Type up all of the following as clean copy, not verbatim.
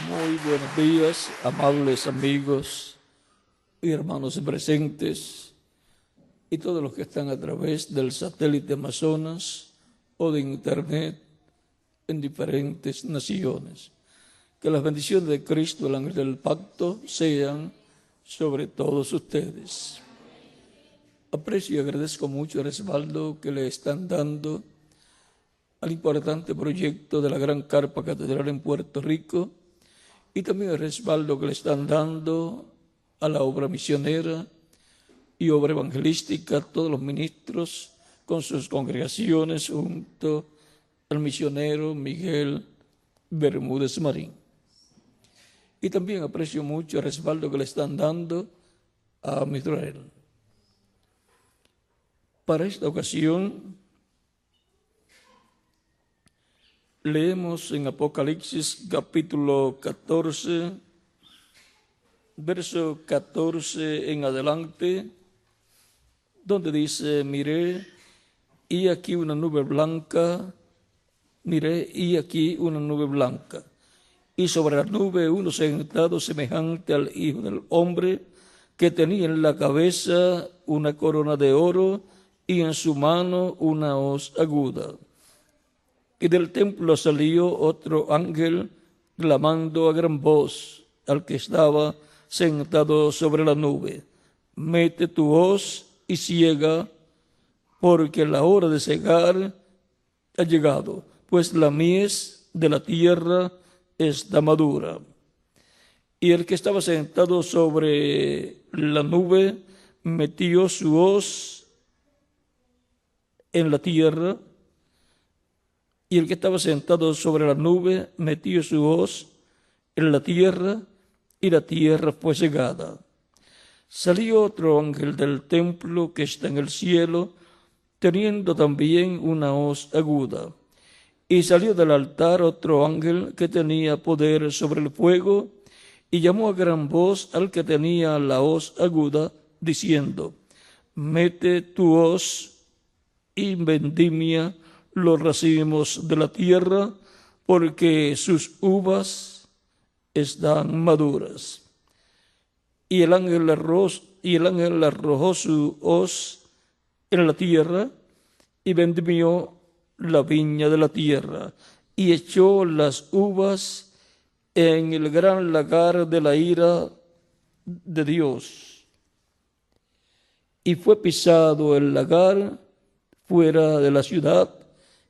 Muy buenos días, amables amigos y hermanos presentes y todos los que están a través del satélite Amazonas o de Internet en diferentes naciones. Que las bendiciones de Cristo, el ángel del pacto, sean sobre todos ustedes. Aprecio y agradezco mucho el respaldo que le están dando al importante proyecto de la Gran Carpa Catedral en Puerto Rico y también el respaldo que le están dando a la obra misionera y obra evangelística, todos los ministros con sus congregaciones junto al misionero Miguel Bermúdez Marín. Y también aprecio mucho el respaldo que le están dando a Israel. Para esta ocasión, leemos en Apocalipsis capítulo 14, verso 14 en adelante, donde dice: miré, y aquí una nube blanca, miré, y aquí una nube blanca, y sobre la nube uno sentado semejante al Hijo del Hombre, que tenía en la cabeza una corona de oro, y en su mano una hoz aguda. Y del templo salió otro ángel, clamando a gran voz al que estaba sentado sobre la nube: mete tu hoz y ciega, porque la hora de cegar ha llegado, pues la mies de la tierra está madura. Y el que estaba sentado sobre la nube metió su hoz en la tierra, y el que estaba sentado sobre la nube metió su hoz en la tierra, y la tierra fue cegada. Salió otro ángel del templo que está en el cielo, teniendo también una hoz aguda. Y salió del altar otro ángel que tenía poder sobre el fuego, y llamó a gran voz al que tenía la hoz aguda, diciendo: mete tu hoz y vendimia los racimos de la tierra, porque sus uvas están maduras. Y el ángel arrojó su hoz en la tierra y vendimió la viña de la tierra y echó las uvas en el gran lagar de la ira de Dios. Y fue pisado el lagar fuera de la ciudad,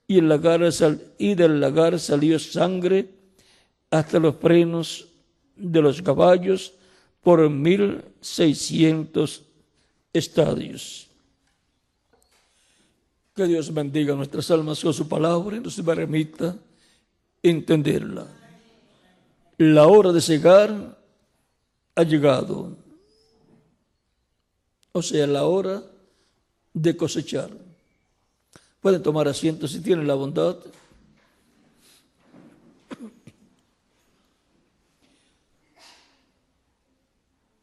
y del lagar salió sangre hasta los frenos de los caballos por 1,600 estadios. Que Dios bendiga nuestras almas con su palabra y nos permita entenderla. La hora de cegar ha llegado, o sea, la hora de cosechar. Pueden tomar asiento si tienen la bondad.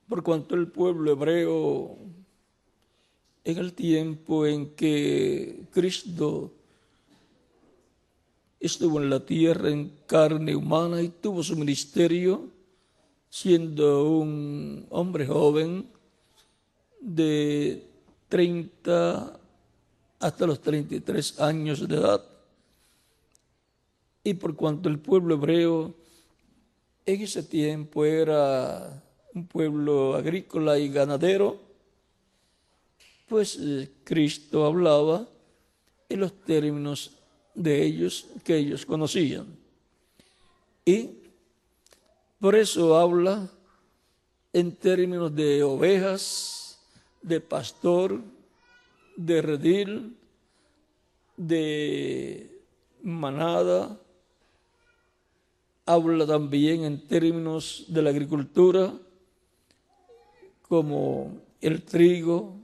Por cuanto el pueblo hebreo, en el tiempo en que Cristo estuvo en la tierra en carne humana y tuvo su ministerio, siendo un hombre joven de 30 hasta los 33 años de edad, y por cuanto el pueblo hebreo en ese tiempo era un pueblo agrícola y ganadero, pues Cristo hablaba en los términos de ellos que ellos conocían. Y por eso habla en términos de ovejas, de pastor, de redil, de manada. Habla también en términos de la agricultura, como el trigo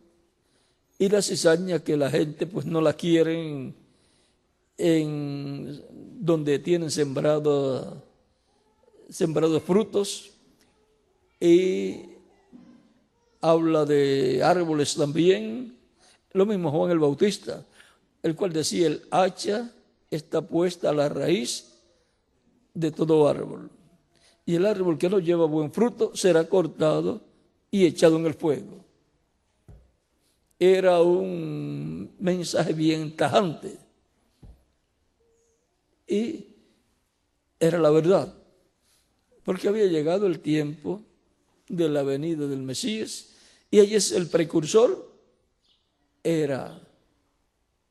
y la cizaña, que la gente pues no la quiere en donde tienen sembrados frutos. Y habla de árboles también, lo mismo Juan el Bautista, el cual decía: el hacha está puesta a la raíz de todo árbol. y el árbol que no lleva buen fruto será cortado y echado en el fuego. Era un mensaje bien tajante y era la verdad, porque había llegado el tiempo de la venida del Mesías y allí es el precursor, era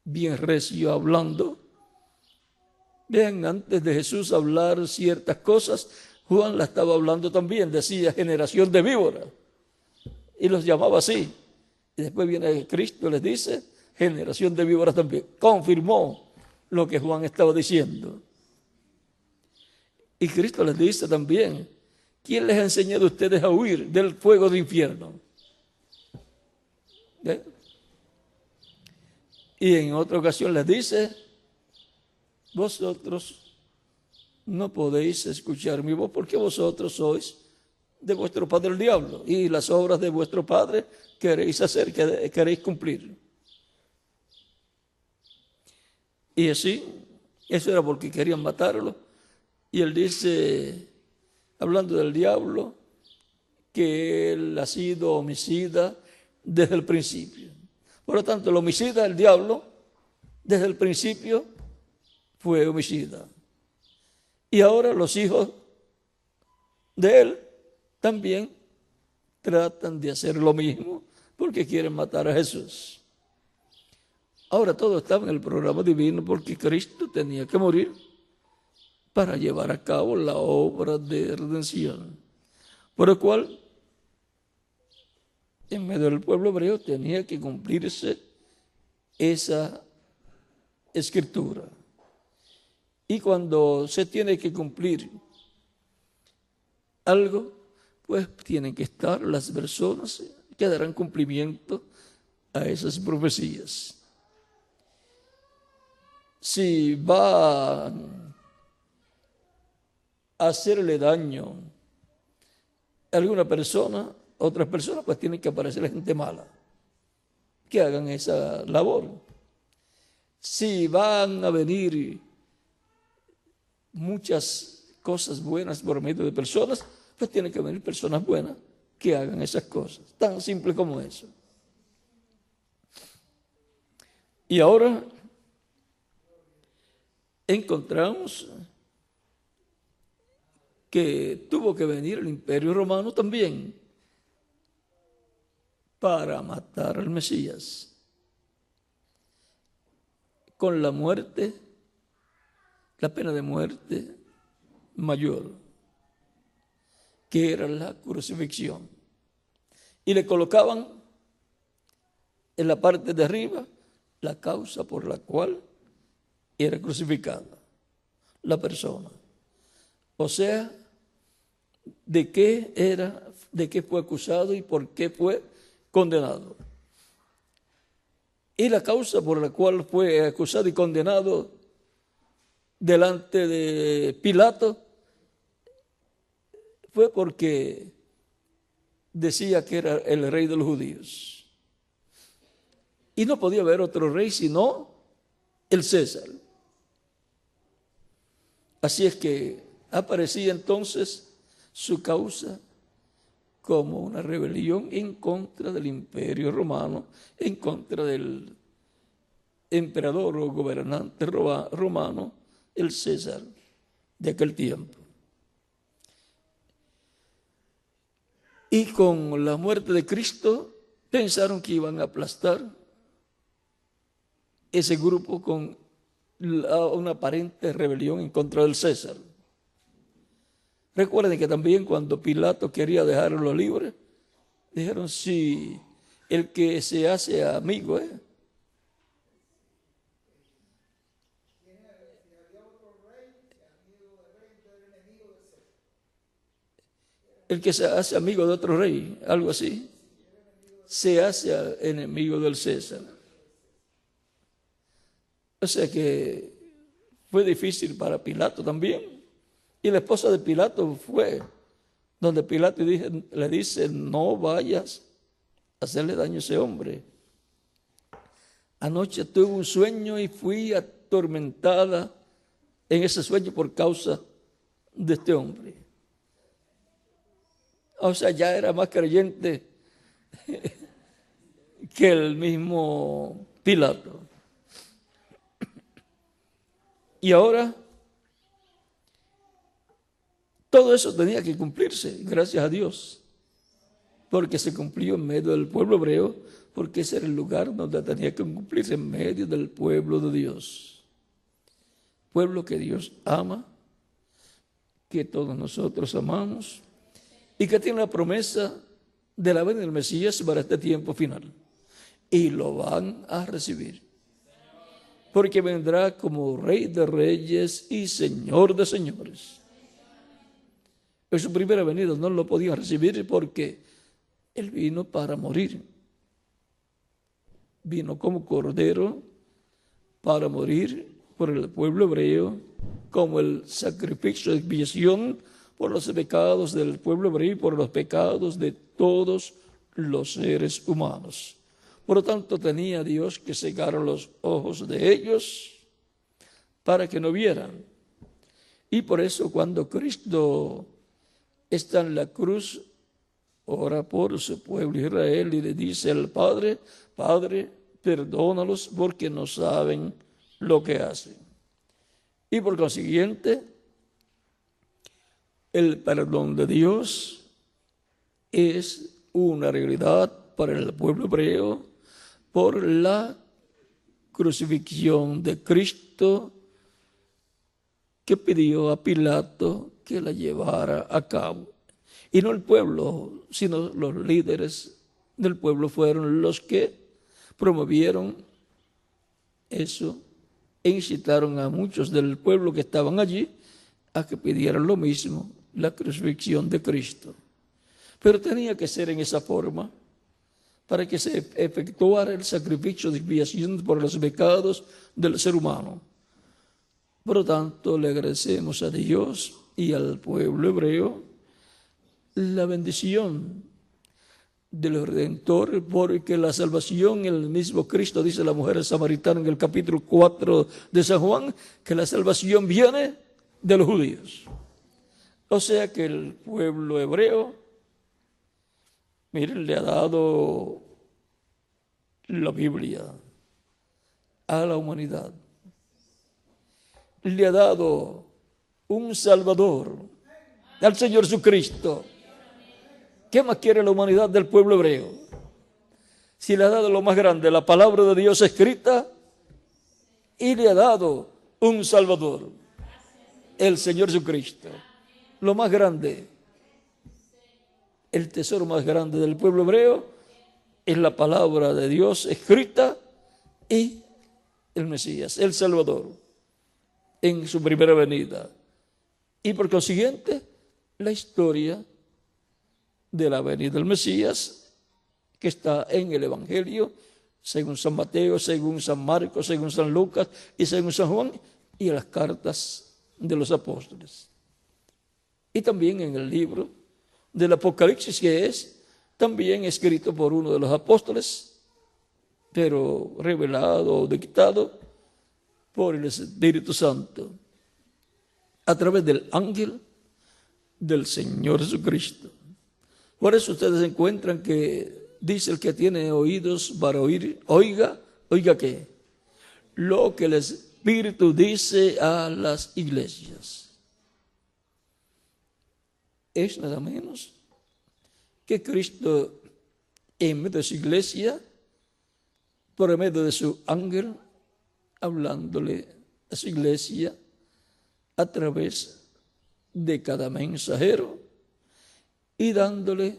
bien recio hablando. Vean, antes de Jesús hablar ciertas cosas, Juan la estaba hablando también, decía generación de víboras, y los llamaba así. Y después viene Cristo y les dice generación de víboras también. Confirmó lo que Juan estaba diciendo. Y Cristo les dice también, ¿quién les ha enseñado a ustedes a huir del fuego del infierno? ¿Eh? Y en otra ocasión les dice, vosotros no podéis escuchar mi voz porque vosotros sois de vuestro padre el diablo y las obras de vuestro padre queréis hacer, queréis cumplir. Y así, eso era porque querían matarlo. Y él dice, hablando del diablo, que él ha sido homicida desde el principio. Por lo tanto, el homicida, el diablo, desde el principio fue homicida. Y ahora los hijos de él también tratan de hacer lo mismo porque quieren matar a Jesús. Ahora todo estaba en el programa divino porque Cristo tenía que morir para llevar a cabo la obra de redención. Por lo cual, en medio del pueblo hebreo tenía que cumplirse esa escritura. Y cuando se tiene que cumplir algo, pues tienen que estar las personas que darán cumplimiento a esas profecías. Si va a hacerle daño a alguna persona, otras personas, pues tienen que aparecer la gente mala que hagan esa labor. Si van a venir muchas cosas buenas por medio de personas, pues tienen que venir personas buenas que hagan esas cosas. Tan simple como eso. Y ahora encontramos que tuvo que venir el Imperio Romano también para matar al Mesías. Con la muerte, la pena de muerte mayor, que era la crucifixión. Y le colocaban en la parte de arriba la causa por la cual era crucificada la persona. O sea, de qué fue acusado y por qué fue condenado. Y la causa por la cual fue acusado y condenado delante de Pilato fue porque decía que era el rey de los judíos. Y no podía haber otro rey sino el César. Así es que aparecía entonces su causa como una rebelión en contra del Imperio Romano, en contra del emperador o gobernante romano, el César de aquel tiempo. Y con la muerte de Cristo pensaron que iban a aplastar ese grupo con una aparente rebelión en contra del César. Recuerden que también cuando Pilato quería dejarlo libre, dijeron, si el que se hace amigo, el que se hace amigo de otro rey, algo así, se hace enemigo del César. O sea que fue difícil para Pilato también. Y la esposa de Pilato fue donde Pilato le dice, no vayas a hacerle daño a ese hombre. Anoche tuve un sueño y fui atormentada en ese sueño por causa de este hombre. O sea, ya era más creyente que el mismo Pilato. Y ahora, todo eso tenía que cumplirse, gracias a Dios, porque se cumplió en medio del pueblo hebreo, porque ese era el lugar donde tenía que cumplirse, en medio del pueblo de Dios. Pueblo que Dios ama, que todos nosotros amamos, y que tiene la promesa de la venida del Mesías para este tiempo final. Y lo van a recibir, porque vendrá como Rey de Reyes y Señor de Señores. En su primera venida no lo podían recibir porque Él vino para morir. Vino como Cordero para morir por el pueblo hebreo, como el sacrificio de expiación por los pecados del pueblo hebreo y por los pecados de todos los seres humanos. Por lo tanto, tenía Dios que cegar los ojos de ellos para que no vieran. Y por eso, cuando Cristo está en la cruz, ora por su pueblo Israel y le dice al Padre: Padre, perdónalos porque no saben lo que hacen. Y por consiguiente, el perdón de Dios es una realidad para el pueblo hebreo por la crucifixión de Cristo, que pidió a Pilato que la llevara a cabo. Y no el pueblo, sino los líderes del pueblo fueron los que promovieron eso e incitaron a muchos del pueblo que estaban allí a que pidieran lo mismo, la crucifixión de Cristo. Pero tenía que ser en esa forma para que se efectuara el sacrificio de expiación por los pecados del ser humano. Por lo tanto, le agradecemos a Dios y al pueblo hebreo la bendición del Redentor, porque la salvación, el mismo Cristo dice a la mujer samaritana en el capítulo 4 de San Juan, que la salvación viene de los judíos. O sea que el pueblo hebreo, miren, le ha dado la Biblia a la humanidad. Le ha dado un Salvador, al Señor Jesucristo. ¿Qué más quiere la humanidad del pueblo hebreo? Si le ha dado lo más grande, la palabra de Dios escrita, y le ha dado un Salvador, el Señor Jesucristo. Lo más grande, el tesoro más grande del pueblo hebreo es la palabra de Dios escrita y el Mesías, el Salvador, en su primera venida. Y por consiguiente, la historia de la venida del Mesías, que está en el Evangelio, según San Mateo, según San Marcos, según San Lucas y según San Juan, y en las cartas de los apóstoles. Y también en el libro del Apocalipsis, que es también escrito por uno de los apóstoles, pero revelado o dictado por el Espíritu Santo, a través del ángel del Señor Jesucristo. Por eso ustedes encuentran que dice: el que tiene oídos para oír, oiga ¿qué? Lo que el Espíritu dice a las iglesias. Es nada menos que Cristo, en medio de su iglesia, por medio de su ángel, hablándole a su iglesia a través de cada mensajero y dándole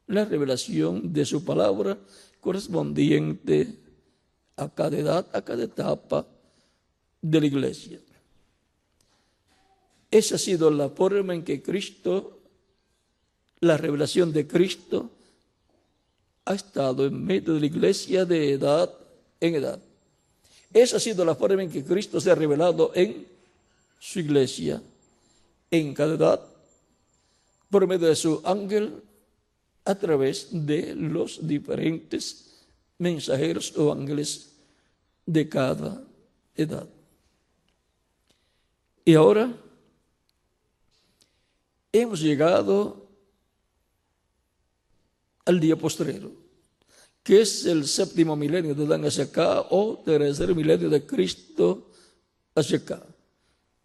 la revelación de su palabra correspondiente a cada edad, a cada etapa de la iglesia. Esa ha sido la forma en que Cristo, la revelación de Cristo, ha estado en medio de la iglesia de edad en edad. Esa ha sido la forma en que Cristo se ha revelado en su iglesia, en cada edad, por medio de su ángel, a través de los diferentes mensajeros o ángeles de cada edad. Y ahora hemos llegado al día postrero, que es el séptimo milenio de Adán hacia acá, o tercer milenio de Cristo hacia acá.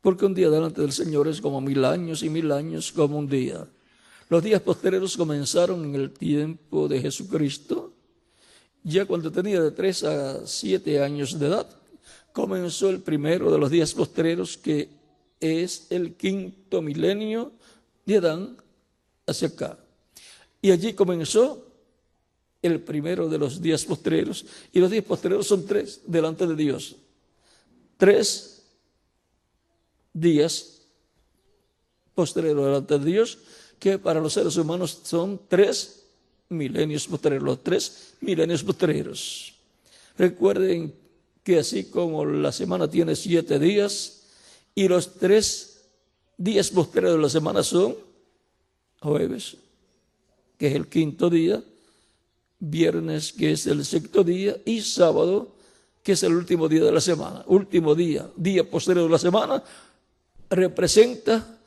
Porque un día delante del Señor es como 1000 años, y 1000 años como un día. Los días postreros comenzaron en el tiempo de Jesucristo. Ya cuando tenía de 3 a 7 años de edad, comenzó el primero de los días postreros, que es el quinto milenio de Adán hacia acá. Y allí comenzó el primero de los días postreros. Y los días postreros son 3 delante de Dios. 3 días postreros delante de Dios, que para los seres humanos son 3 milenios postreros, los 3 milenios postreros. Recuerden que así como la semana tiene 7 días, y los 3 días postreros de la semana son jueves, que es el quinto día, viernes, que es el sexto día, y sábado, que es el último día de la semana. Último día, día postrero de la semana, representa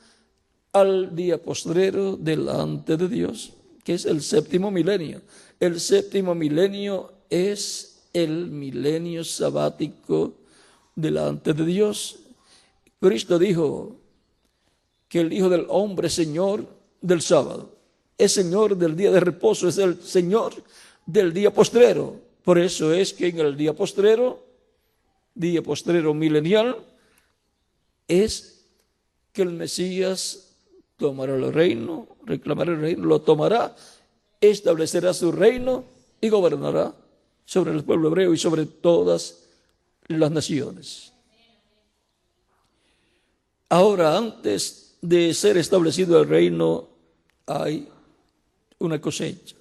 al día postrero delante de Dios, que es el séptimo milenio. El séptimo milenio es el milenio sabático delante de Dios. Cristo dijo que el Hijo del Hombre es Señor del sábado, es Señor del día de reposo, es el Señor del día postrero. Por eso es que en el día postrero milenial, es que el Mesías tomará el reino, reclamará el reino, lo tomará, establecerá su reino y gobernará sobre el pueblo hebreo y sobre todas las naciones. Ahora, antes de ser establecido el reino, hay una cosecha.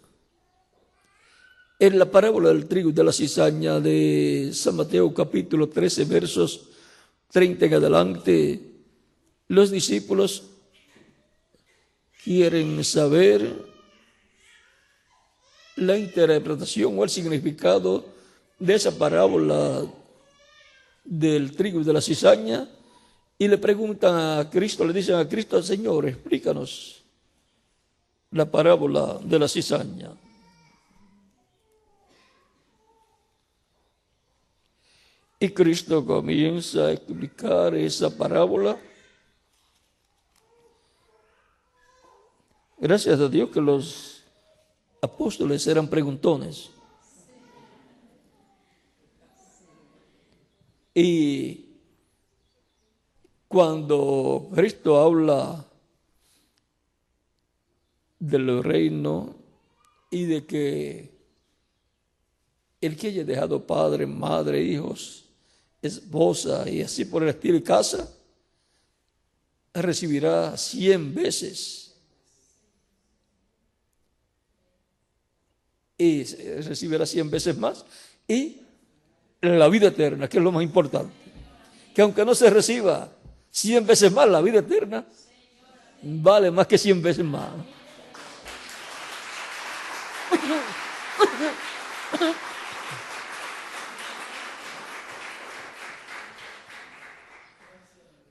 En la parábola del trigo y de la cizaña de San Mateo capítulo 13, versos 30 en adelante, los discípulos quieren saber la interpretación o el significado de esa parábola del trigo y de la cizaña, y le preguntan a Cristo, le dicen a Cristo: Señor, explícanos la parábola de la cizaña. Y Cristo comienza a explicar esa parábola. Gracias a Dios que los apóstoles eran preguntones. Y cuando Cristo habla del reino y de que el que haya dejado padre, madre, hijos, esposa y así por el estilo y casa, recibirá 100 veces. Y recibirá 100 veces más. Y la vida eterna, que es lo más importante. Que aunque no se reciba 100 veces más, la vida eterna vale más que 100 veces más.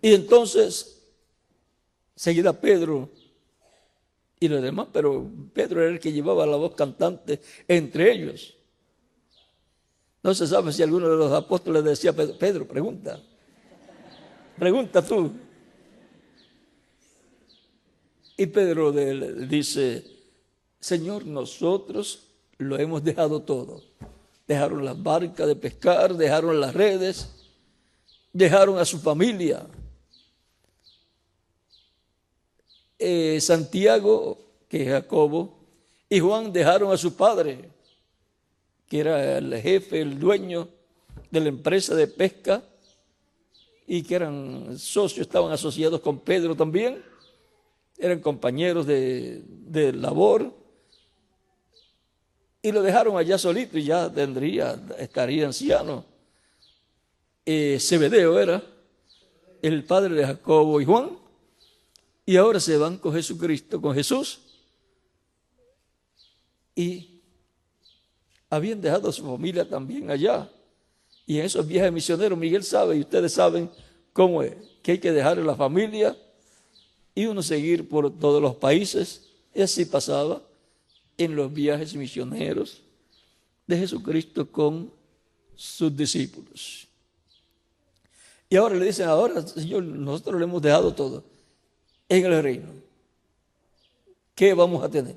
Y entonces, seguida Pedro y los demás, pero Pedro era el que llevaba la voz cantante entre ellos. No se sabe si alguno de los apóstoles decía: Pedro, pregunta tú. Y Pedro dice: Señor, nosotros lo hemos dejado todo. Dejaron las barcas de pescar, dejaron las redes, dejaron a su familia. Santiago, que es Jacobo, y Juan dejaron a su padre, que era el jefe, el dueño de la empresa de pesca, y que eran socios, estaban asociados con Pedro también, eran compañeros de labor, y lo dejaron allá solito, y ya estaría anciano. Zebedeo era el padre de Jacobo y Juan, y ahora se van con Jesucristo, con Jesús, y habían dejado a su familia también allá. Y en esos viajes misioneros, Miguel sabe y ustedes saben cómo es, que hay que dejar a la familia y uno seguir por todos los países. Y así pasaba en los viajes misioneros de Jesucristo con sus discípulos. Y ahora le dicen, ahora, Señor, nosotros le hemos dejado todo en el reino. ¿Qué vamos a tener?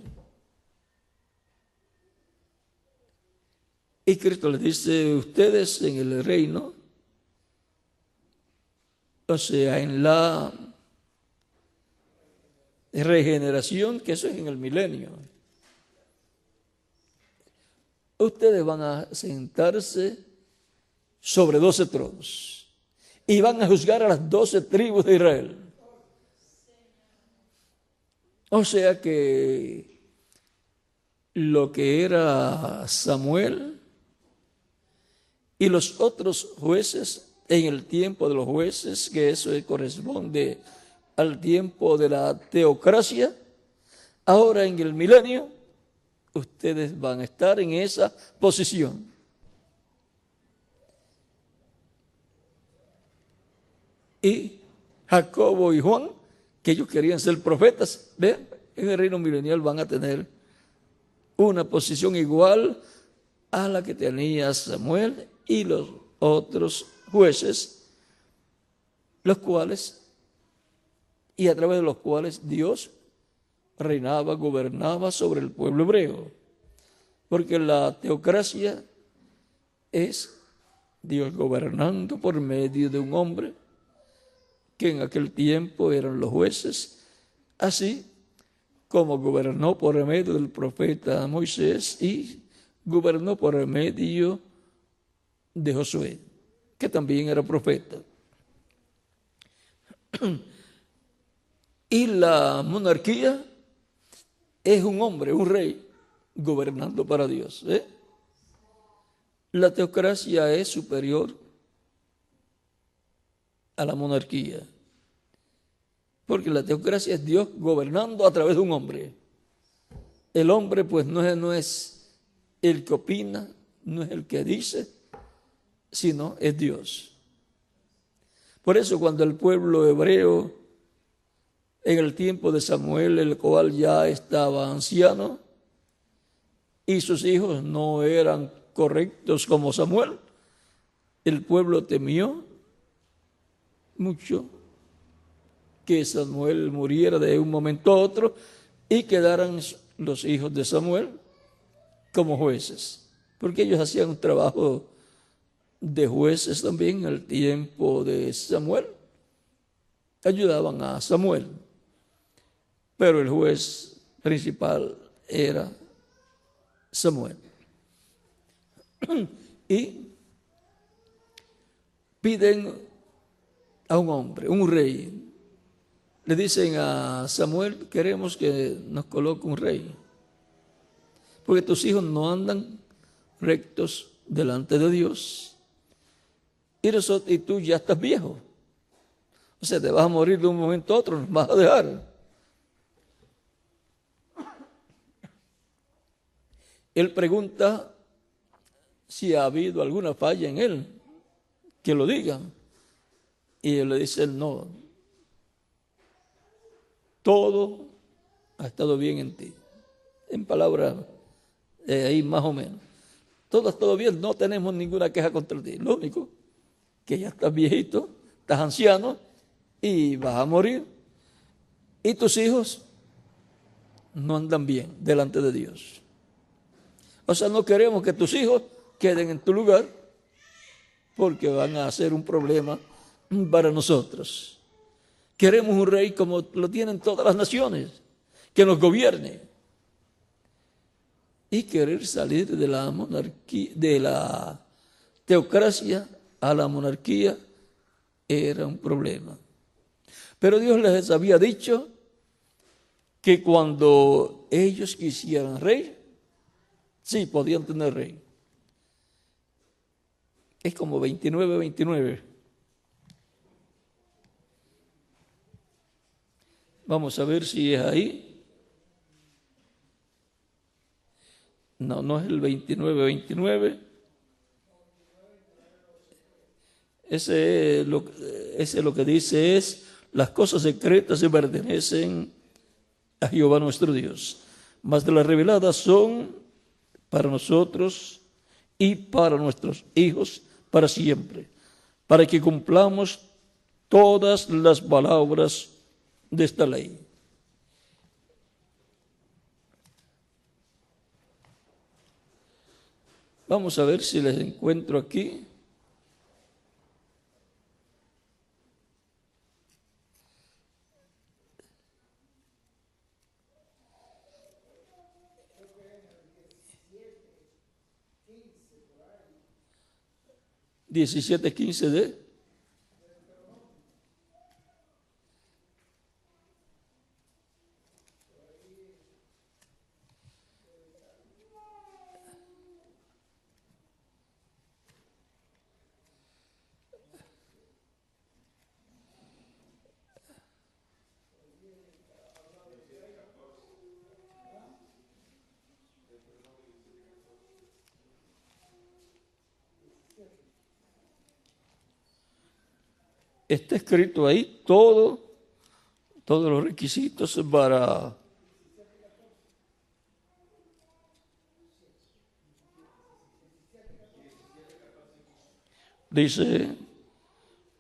Y Cristo les dice, ustedes en el reino, o sea, en la regeneración, que eso es en el milenio, ustedes van a sentarse sobre 12 tronos y van a juzgar a las 12 tribus de Israel. O sea que lo que era Samuel y los otros jueces en el tiempo de los jueces, que eso corresponde al tiempo de la teocracia, ahora en el milenio, ustedes van a estar en esa posición. Y Jacobo y Juan, que ellos querían ser profetas, vean, en el reino milenial van a tener una posición igual a la que tenía Samuel y los otros jueces, los cuales, y a través de los cuales Dios reinaba, gobernaba sobre el pueblo hebreo. Porque la teocracia es Dios gobernando por medio de un hombre, que en aquel tiempo eran los jueces, así como gobernó por medio del profeta Moisés y gobernó por medio de Josué, que también era profeta. Y la monarquía es un hombre, un rey, gobernando para Dios. La teocracia es superior a la monarquía, porque la teocracia es Dios gobernando a través de un hombre. El hombre pues no es el que opina, no es el que dice, sino es Dios. Por eso cuando el pueblo hebreo, en el tiempo de Samuel, el cual ya estaba anciano, y sus hijos no eran correctos como Samuel, el pueblo temió mucho que Samuel muriera de un momento a otro y quedaran los hijos de Samuel como jueces, porque ellos hacían un trabajo de jueces también en el tiempo de Samuel, ayudaban a Samuel, pero el juez principal era Samuel. Y piden a un hombre, un rey. Le dicen a Samuel, queremos que nos coloque un rey, porque tus hijos no andan rectos delante de Dios. Y tú ya estás viejo. O sea, te vas a morir de un momento a otro, nos vas a dejar. Él pregunta si ha habido alguna falla en él, que lo digan. Y él le dice, no, todo ha estado bien en ti. En palabras, ahí más o menos. Todo ha estado bien, no tenemos ninguna queja contra ti. Lo único, que ya estás viejito, estás anciano y vas a morir. Y tus hijos no andan bien delante de Dios. O sea, no queremos que tus hijos queden en tu lugar porque van a ser un problema para nosotros. Queremos un rey como lo tienen todas las naciones, que nos gobierne. Y querer salir de la monarquía, de la teocracia a la monarquía era un problema. Pero Dios les había dicho que cuando ellos quisieran rey, sí, podían tener rey. Es como 29. Vamos a ver si es ahí. No es el 29. Ese lo que dice es, las cosas secretas se pertenecen a Jehová nuestro Dios. mas de las reveladas son para nosotros y para nuestros hijos para siempre, para que cumplamos todas las palabras de esta ley. Vamos a ver si les encuentro aquí. Diecisiete, 15 de... Está escrito ahí todos los requisitos para... Dice,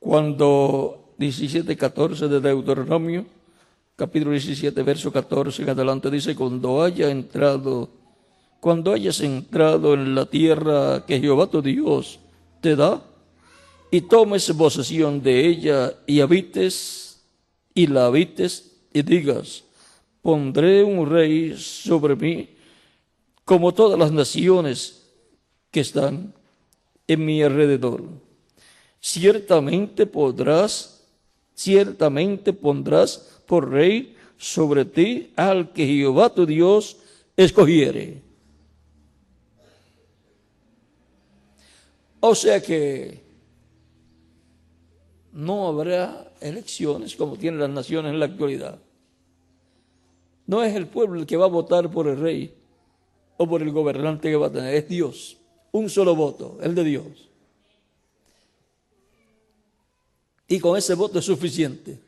cuando 17:14 de Deuteronomio, capítulo 17, verso 14 en adelante, dice, cuando hayas entrado en la tierra que Jehová tu Dios te da, y tomes posesión de ella y la habites y digas, pondré un rey sobre mí como todas las naciones que están en mi alrededor. Ciertamente pondrás por rey sobre ti al que Jehová tu Dios escogiere. O sea que no habrá elecciones como tienen las naciones en la actualidad. No es el pueblo el que va a votar por el rey o por el gobernante que va a tener, es Dios. Un solo voto, el de Dios. Y con ese voto es suficiente.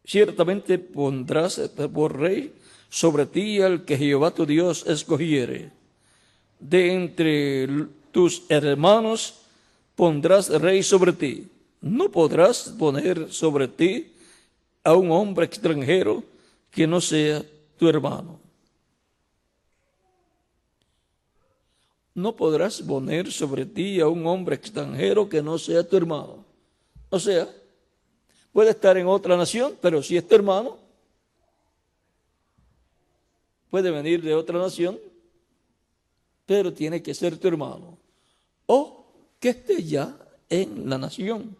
Ciertamente pondrás por rey sobre ti al que Jehová tu Dios escogiere. De entre tus hermanos pondrás rey sobre ti. No podrás poner sobre ti a un hombre extranjero que no sea tu hermano. No podrás poner sobre ti a un hombre extranjero que no sea tu hermano. O sea, puede estar en otra nación, pero si es tu hermano, puede venir de otra nación, pero tiene que ser tu hermano. O que esté ya en la nación.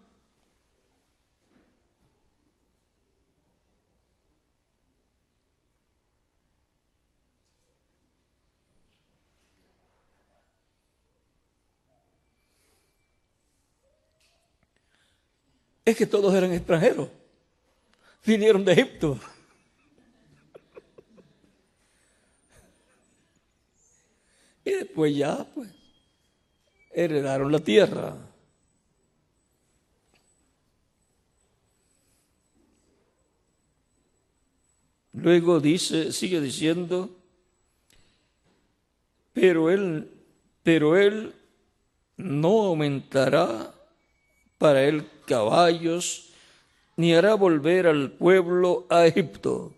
Es que todos eran extranjeros. Vinieron de Egipto. Y después ya, pues, heredaron la tierra. Luego sigue diciendo, pero él no aumentará para él caballos, ni hará volver al pueblo a Egipto.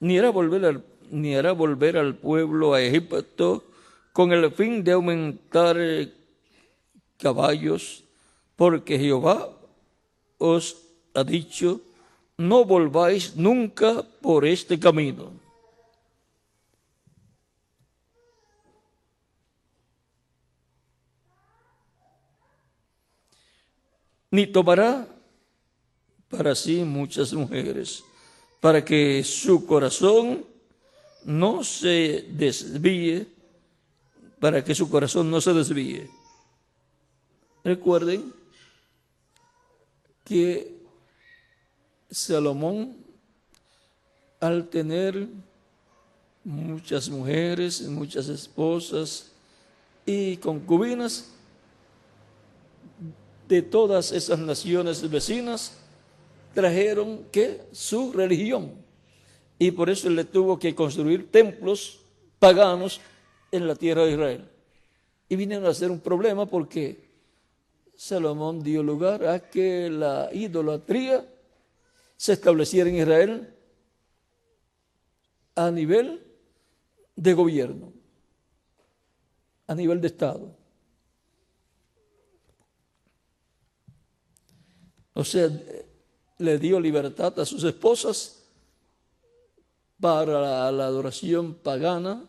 Ni hará volver al pueblo a Egipto con el fin de aumentar caballos, porque Jehová os ha dicho, no volváis nunca por este camino. Ni tomará para sí muchas mujeres, para que su corazón no se desvíe, Recuerden que Salomón, al tener muchas mujeres, muchas esposas y concubinas de todas esas naciones vecinas trajeron su religión, y por eso él le tuvo que construir templos paganos en la tierra de Israel, y vinieron a ser un problema porque Salomón dio lugar a que la idolatría se estableciera en Israel a nivel de gobierno, a nivel de Estado. O sea, le dio libertad a sus esposas para la adoración pagana,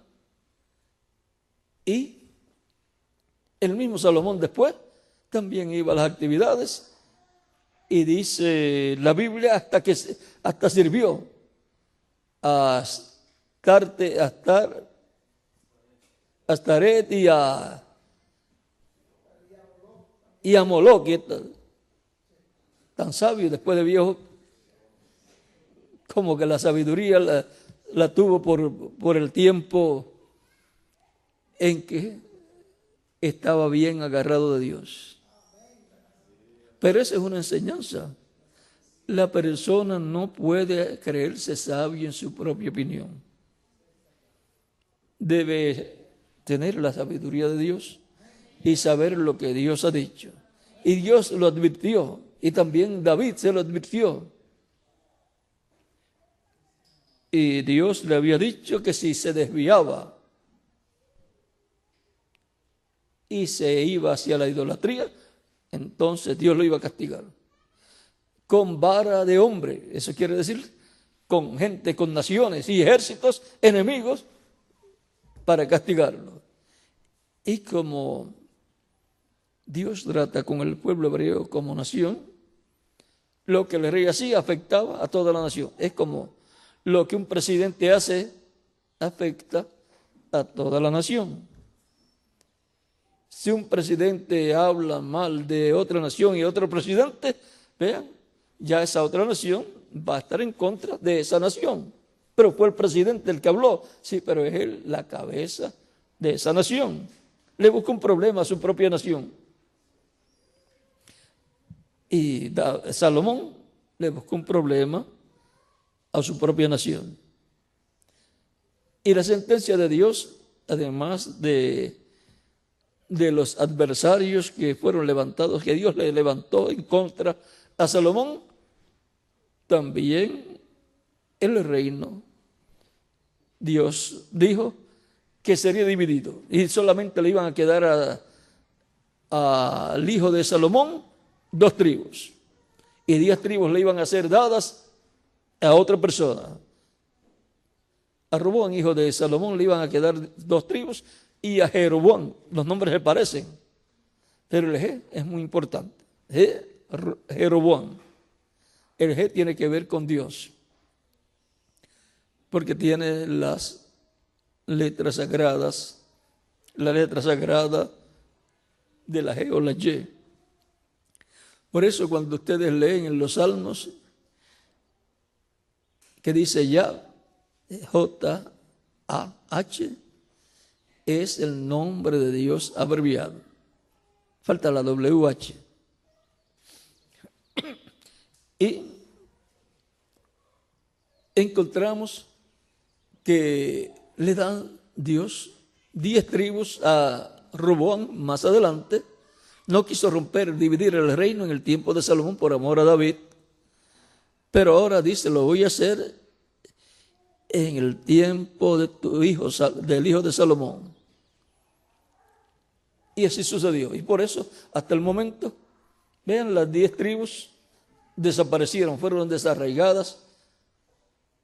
y el mismo Salomón después también iba a las actividades, y dice la Biblia hasta sirvió a Astaret y a Moloc, tan sabio después de viejo, como que la sabiduría la tuvo por el tiempo en que estaba bien agarrado de Dios. Pero esa es una enseñanza. La persona no puede creerse sabio en su propia opinión. Debe tener la sabiduría de Dios y saber lo que Dios ha dicho. Y Dios lo advirtió, y también David se lo advirtió. Y Dios le había dicho que si se desviaba y se iba hacia la idolatría, entonces Dios lo iba a castigar con vara de hombre. Eso quiere decir con gente, con naciones y ejércitos enemigos para castigarlo. Y como Dios trata con el pueblo hebreo como nación, lo que el rey hacía afectaba a toda la nación. Es como lo que un presidente hace afecta a toda la nación. Si un presidente habla mal de otra nación y otro presidente, vean, ya esa otra nación va a estar en contra de esa nación. Pero fue el presidente el que habló. Sí, pero es él la cabeza de esa nación. Le busca un problema a su propia nación. Y Salomón le buscó un problema a su propia nación. Y la sentencia de Dios, además de los adversarios que fueron levantados, que Dios le levantó en contra a Salomón, también el reino, Dios dijo que sería dividido y solamente le iban a quedar al hijo de Salomón 2 tribus, y 10 tribus le iban a ser dadas a otra persona. A Roboam, hijo de Salomón, le iban a quedar 2 tribus, y a Jeroboam, los nombres se parecen, pero el G es muy importante. Jeroboam. El G tiene que ver con Dios, porque tiene las letras sagradas, la letra sagrada de la G o la Y. Por eso cuando ustedes leen en los Salmos que dice ya, J-A-H, es el nombre de Dios abreviado. Falta la W-H. Y encontramos que le dan Dios 10 tribus a Roboam más adelante. No quiso dividir el reino en el tiempo de Salomón por amor a David, pero ahora dice, lo voy a hacer en el tiempo de tu hijo, del hijo de Salomón. Y así sucedió. Y por eso, hasta el momento, vean, las 10 tribus desaparecieron, fueron desarraigadas,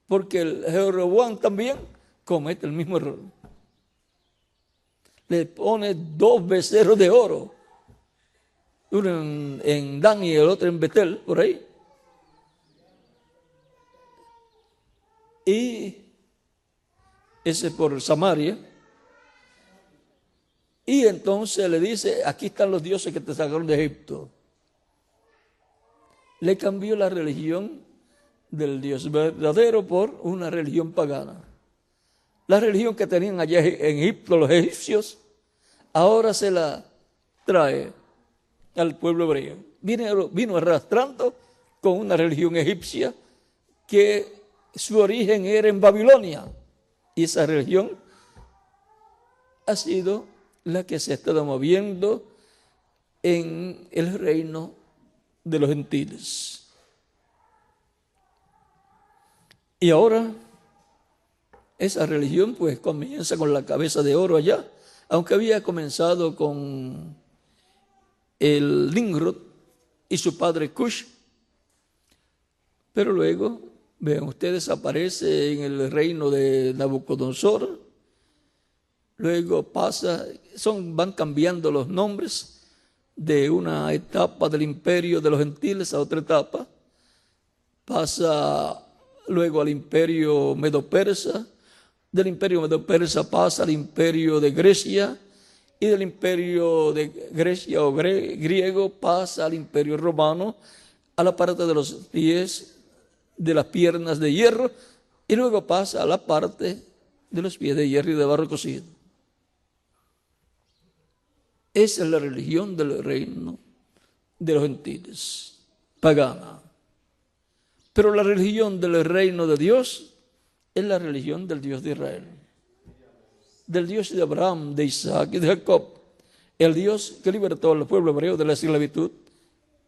porque el Jeroboam también comete el mismo error. Le pone 2 becerros de oro, uno en Dan y el otro en Betel, por ahí. Y ese por Samaria. Y entonces le dice, aquí están los dioses que te sacaron de Egipto. Le cambió la religión del Dios verdadero por una religión pagana. La religión que tenían allá en Egipto los egipcios, ahora se la trae al pueblo hebreo. Vino arrastrando con una religión egipcia que su origen era en Babilonia. Y esa religión ha sido la que se ha estado moviendo en el reino de los gentiles. Y ahora esa religión pues comienza con la cabeza de oro allá, aunque había comenzado con el Nimrod y su padre Cush, pero luego, vean ustedes, aparece en el reino de Nabucodonosor, luego van cambiando los nombres de una etapa del imperio de los gentiles a otra etapa, pasa luego al imperio medo-persa, del imperio medo-persa pasa al imperio de Grecia, y del imperio de Grecia o griego pasa al imperio romano, a la parte de los pies, de las piernas de hierro, y luego pasa a la parte de los pies de hierro y de barro cocido. Esa es la religión del reino de los gentiles, pagana. Pero la religión del reino de Dios es la religión del Dios de Israel, del Dios de Abraham, de Isaac y de Jacob, el Dios que libertó al pueblo hebreo de la esclavitud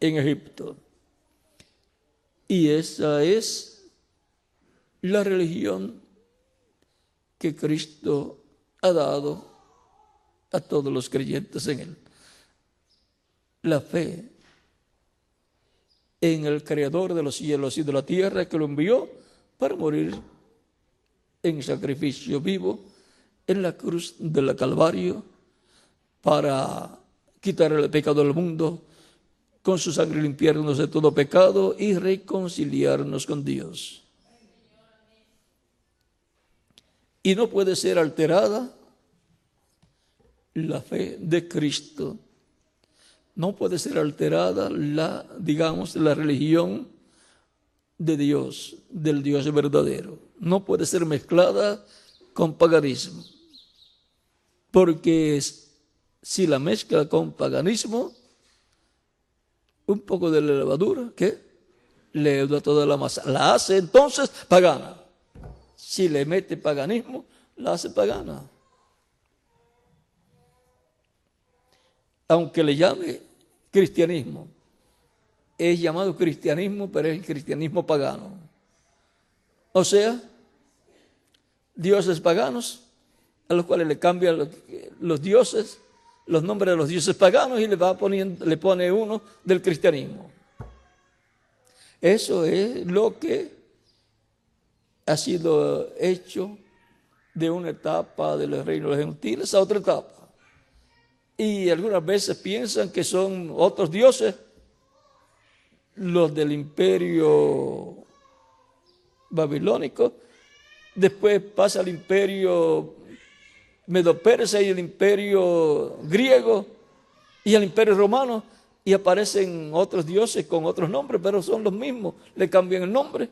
en Egipto. Y esa es la religión que Cristo ha dado a todos los creyentes en Él. La fe en el Creador de los cielos y de la tierra, que lo envió para morir en sacrificio vivo en la cruz del Calvario para quitar el pecado del mundo, con su sangre limpiarnos de todo pecado y reconciliarnos con Dios. Y no puede ser alterada la fe de Cristo. No puede ser alterada la religión de Dios, del Dios verdadero. No puede ser mezclada con paganismo. Porque si la mezcla con paganismo, un poco de la levadura, ¿qué? Leuda toda la masa. La hace entonces pagana. Si le mete paganismo, la hace pagana. Aunque le llame cristianismo, es llamado cristianismo, pero es el cristianismo pagano. O sea, dioses paganos, a los cuales le cambian los dioses, los nombres de los dioses paganos, y le pone uno del cristianismo. Eso es lo que ha sido hecho de una etapa del reino de los gentiles a otra etapa. Y algunas veces piensan que son otros dioses, los del imperio babilónico, después pasa al imperio medo-persa y el imperio griego y el imperio romano, y aparecen otros dioses con otros nombres, pero son los mismos, le cambian el nombre.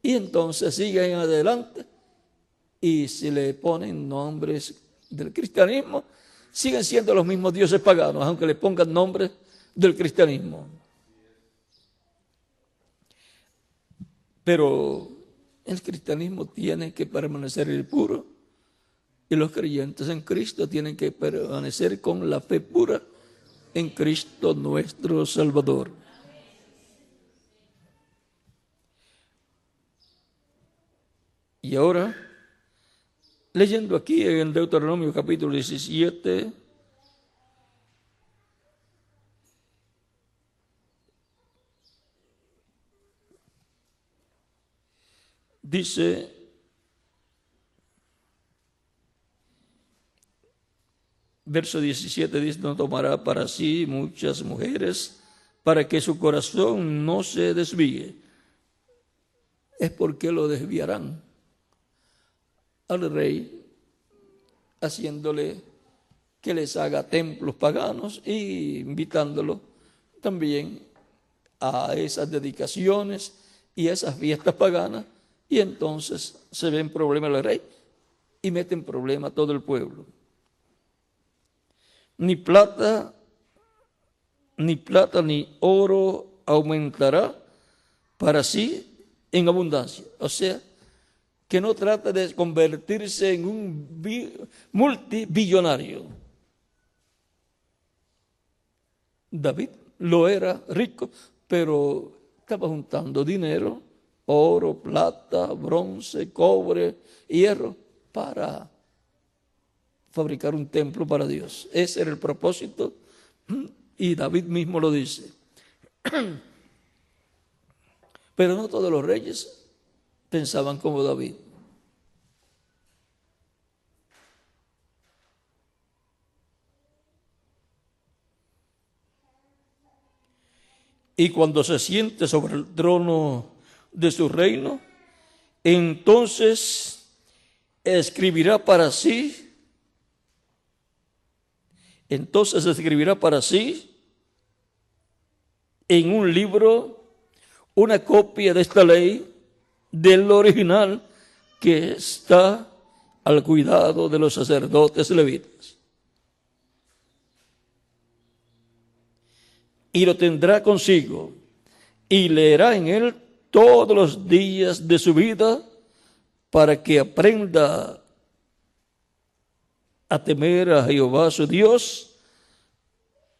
Y entonces siguen adelante y se le ponen nombres del cristianismo, siguen siendo los mismos dioses paganos, aunque le pongan nombres del cristianismo. Pero el cristianismo tiene que permanecer puro, y los creyentes en Cristo tienen que permanecer con la fe pura en Cristo nuestro Salvador. Y ahora, leyendo aquí en Deuteronomio capítulo 17, dice: verso 17 dice: no tomará para sí muchas mujeres, para que su corazón no se desvíe. Es porque lo desviarán al rey, haciéndole que les haga templos paganos y invitándolo también a esas dedicaciones y esas fiestas paganas Y entonces se ve en problema el rey y mete en problema a todo el pueblo. Ni plata ni oro aumentará para sí en abundancia. O sea, que no trata de convertirse en un multibillonario. David lo era rico, pero estaba juntando dinero, oro, plata, bronce, cobre, hierro, para fabricar un templo para Dios. Ese era el propósito, y David mismo lo dice. Pero no todos los reyes pensaban como David. Y cuando se siente sobre el trono de su reino, entonces escribirá para sí en un libro una copia de esta ley del original que está al cuidado de los sacerdotes levitas. Y lo tendrá consigo y leerá en él todos los días de su vida para que aprenda a temer a Jehová su Dios,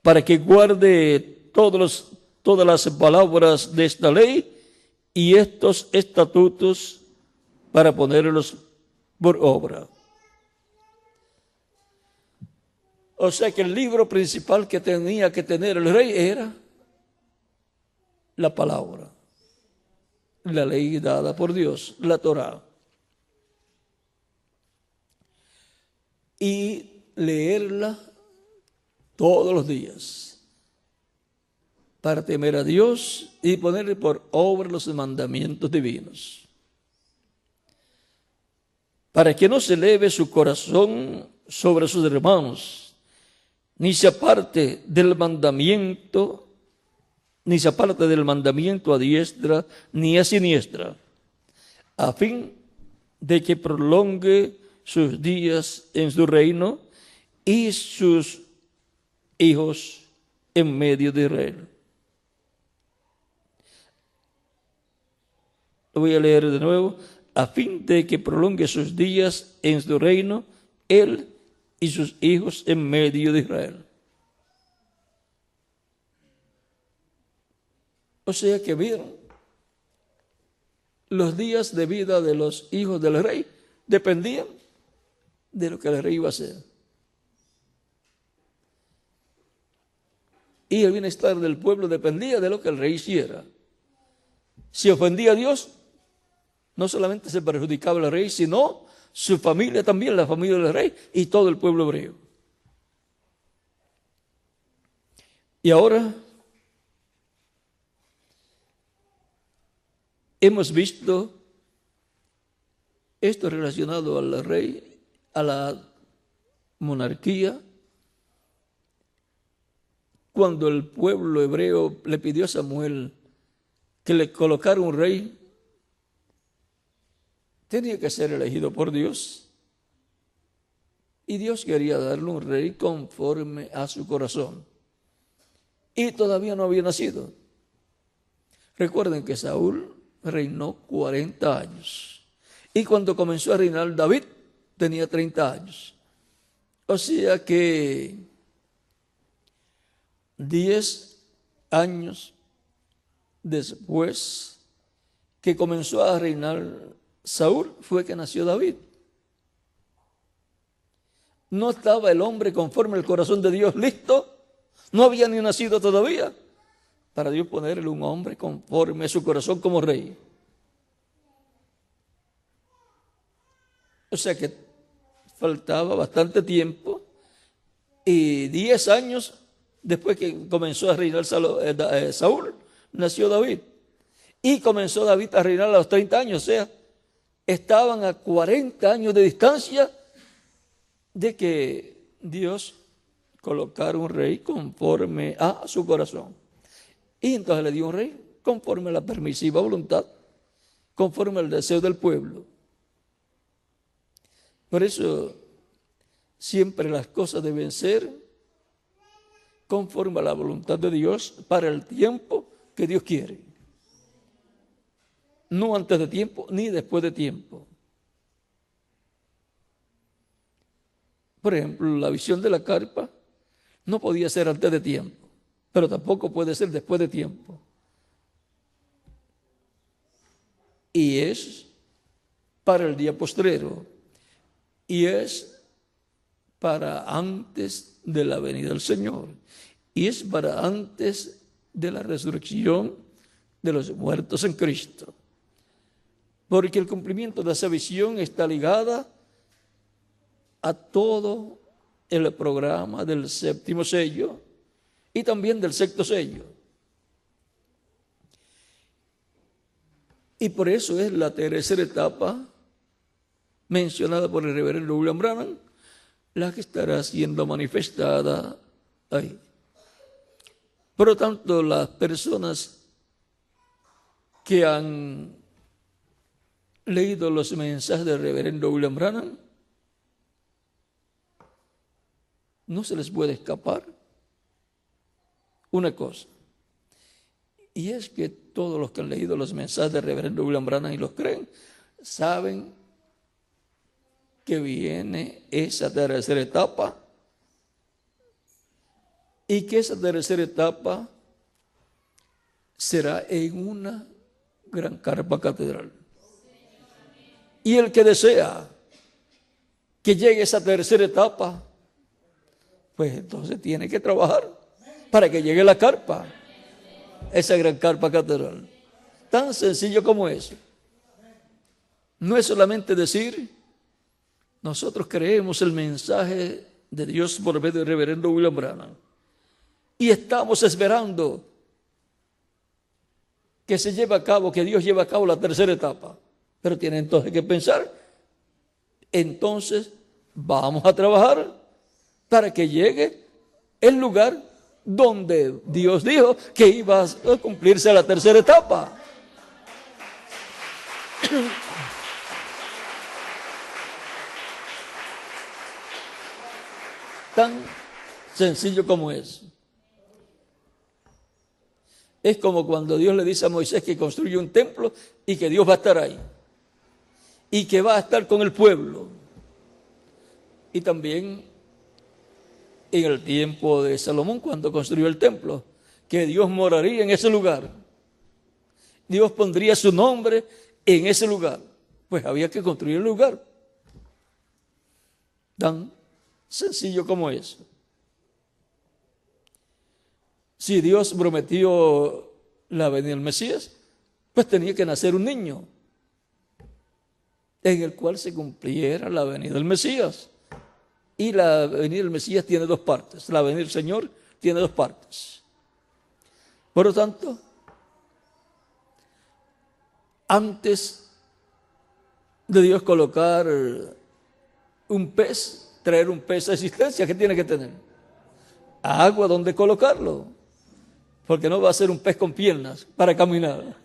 para que guarde todas las palabras de esta ley y estos estatutos para ponerlos por obra. O sea que el libro principal que tenía que tener el rey era la palabra, la ley dada por Dios, la Torá. Y leerla todos los días para temer a Dios y ponerle por obra los mandamientos divinos. Para que no se eleve su corazón sobre sus hermanos, ni se aparte del mandamiento a diestra ni a siniestra, a fin de que prolongue sus días en su reino y sus hijos en medio de Israel. Lo voy a leer de nuevo. A fin de que prolongue sus días en su reino, él y sus hijos en medio de Israel. O sea que vieron, los días de vida de los hijos del rey dependían de lo que el rey iba a hacer. Y el bienestar del pueblo dependía de lo que el rey hiciera. Si ofendía a Dios, no solamente se perjudicaba al rey, sino su familia también, la familia del rey y todo el pueblo hebreo. Y ahora hemos visto esto relacionado al rey, a la monarquía, cuando el pueblo hebreo le pidió a Samuel que le colocara un rey, tenía que ser elegido por Dios. Y Dios quería darle un rey conforme a su corazón. Y todavía no había nacido. Recuerden que Saúl reinó 40 años. Y cuando comenzó a reinar David, tenía 30 años. O sea que 10 años después que comenzó a reinar Saúl, fue que nació David. No estaba el hombre conforme al corazón de Dios listo. No había ni nacido todavía para Dios ponerle un hombre conforme a su corazón como rey. O sea que faltaba bastante tiempo, y 10 años después que comenzó a reinar Saúl, nació David. Y comenzó David a reinar a los 30 años, o sea, estaban a 40 años de distancia de que Dios colocara un rey conforme a su corazón. Y entonces le dio un rey conforme a la permisiva voluntad conforme al deseo del pueblo. Por eso, siempre las cosas deben ser conforme a la voluntad de Dios para el tiempo que Dios quiere. No antes de tiempo ni después de tiempo. Por ejemplo, la visión de la carpa no podía ser antes de tiempo, pero tampoco puede ser después de tiempo. Y es para el día postrero, y es para antes de la venida del Señor, y es para antes de la resurrección de los muertos en Cristo. Porque el cumplimiento de esa visión está ligada a todo el programa del séptimo sello y también del sexto sello. Y por eso es la tercera etapa mencionada por el reverendo William Branham la que estará siendo manifestada ahí. Por lo tanto, las personas que han leído los mensajes del reverendo William Branham, no se les puede escapar una cosa, y es que todos los que han leído los mensajes del reverendo William Branham y los creen, saben que viene esa tercera etapa y que esa tercera etapa será en una gran carpa catedral. Y el que desea que llegue esa tercera etapa, pues entonces tiene que trabajar para que llegue la carpa, esa gran carpa catedral. Tan sencillo como eso. No es solamente decir, nosotros creemos el mensaje de Dios por medio del reverendo William Branham y estamos esperando que se lleve a cabo, que Dios lleve a cabo la tercera etapa. Pero tiene entonces que pensar, entonces vamos a trabajar para que llegue el lugar donde Dios dijo que iba a cumplirse la tercera etapa. Tan sencillo como es. Es como cuando Dios le dice a Moisés que construye un templo y que Dios va a estar ahí. Y que va a estar con el pueblo. Y también en el tiempo de Salomón, cuando construyó el templo, que Dios moraría en ese lugar. Dios pondría su nombre en ese lugar. Pues había que construir el lugar. Tan sencillo como eso. Si Dios prometió la venida del Mesías, pues tenía que nacer un niño en el cual se cumpliera la venida del Mesías. Y la venida del Mesías tiene dos partes. La venida del Señor tiene dos partes. Por lo tanto, antes de Dios colocar un pez, traer un pez a existencia, ¿qué tiene que tener? Agua donde colocarlo. Porque no va a ser un pez con piernas para caminar.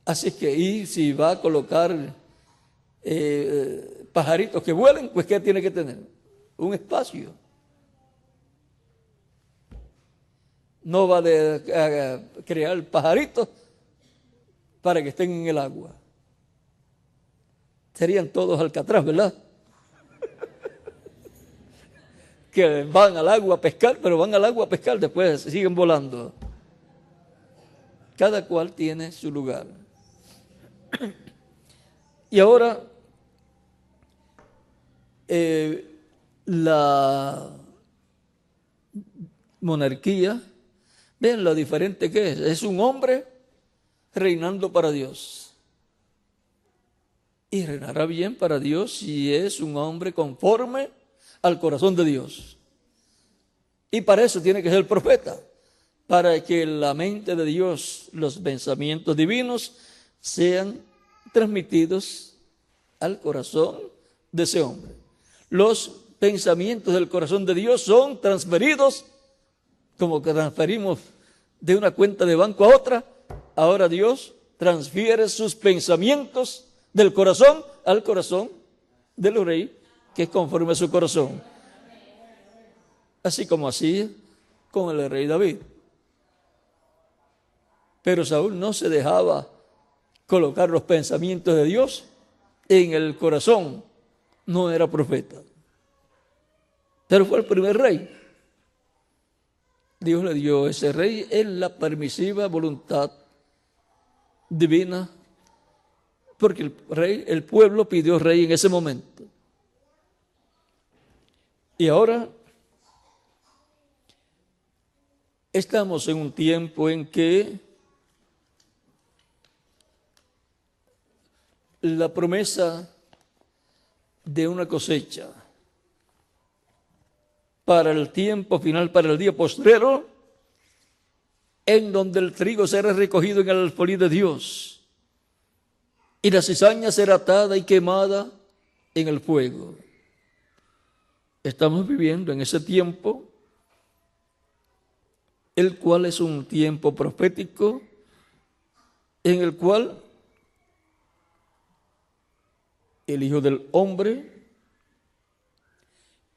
Así que, y si va a colocar pajaritos que vuelen, pues ¿qué tiene que tener? Un espacio. No va a crear pajaritos para que estén en el agua. Serían todos alcatraz, ¿verdad? Que van al agua a pescar, pero van al agua a pescar, después siguen volando. Cada cual tiene su lugar. Y ahora, la monarquía, ven lo diferente que es un hombre reinando para Dios. Y reinará bien para Dios si es un hombre conforme al corazón de Dios. Y para eso tiene que ser el profeta, para que la mente de Dios, los pensamientos divinos, sean transmitidos al corazón de ese hombre. Los pensamientos del corazón de Dios son transferidos, como que transferimos de una cuenta de banco a otra, ahora Dios transfiere sus pensamientos del corazón al corazón del rey, que es conforme a su corazón. Así como hacía con el rey David. Pero Saúl no se dejaba colocar los pensamientos de Dios en el corazón. No era profeta. Pero fue el primer rey. Dios le dio a ese rey en la permisiva voluntad divina, porque el pueblo pidió rey en ese momento. Y ahora estamos en un tiempo en que la promesa de una cosecha para el tiempo final, para el día postrero, en donde el trigo será recogido en el alfolí de Dios y la cizaña será atada y quemada en el fuego. Estamos viviendo en ese tiempo, el cual es un tiempo profético, en el cual el Hijo del Hombre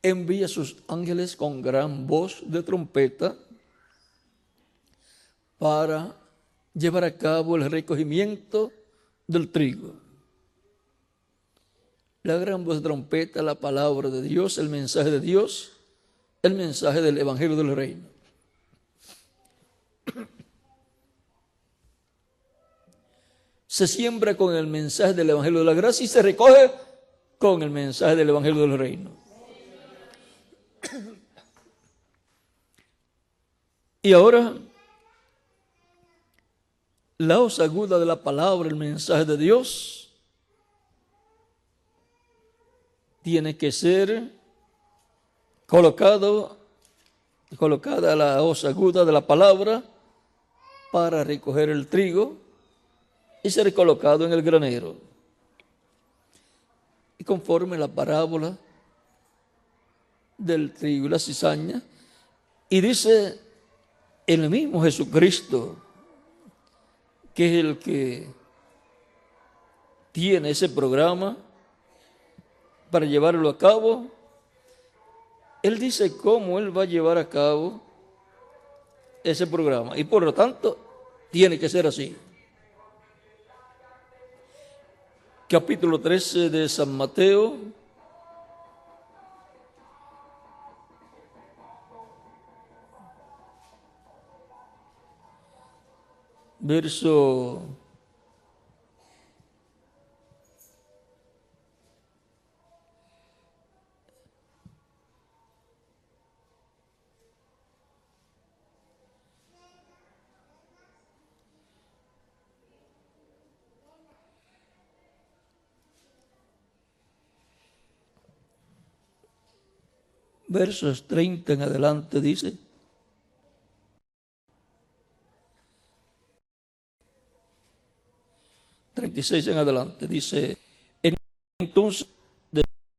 envía a sus ángeles con gran voz de trompeta para llevar a cabo el recogimiento del trigo. La gran voz de trompeta, la palabra de Dios, el mensaje de Dios, el mensaje del Evangelio del Reino. Se siembra con el mensaje del Evangelio de la gracia y se recoge con el mensaje del Evangelio del Reino. Y ahora, la hoz aguda de la palabra, el mensaje de Dios, tiene que ser colocada la hoz aguda de la palabra para recoger el trigo y ser colocado en el granero. Y conforme la parábola del trigo y la cizaña, y dice el mismo Jesucristo, que es el que tiene ese programa para llevarlo a cabo, Él dice cómo Él va a llevar a cabo ese programa. Y por lo tanto, tiene que ser así. Capítulo 13 de San Mateo. Verso 30 en adelante dice: "36 en adelante dice: entonces,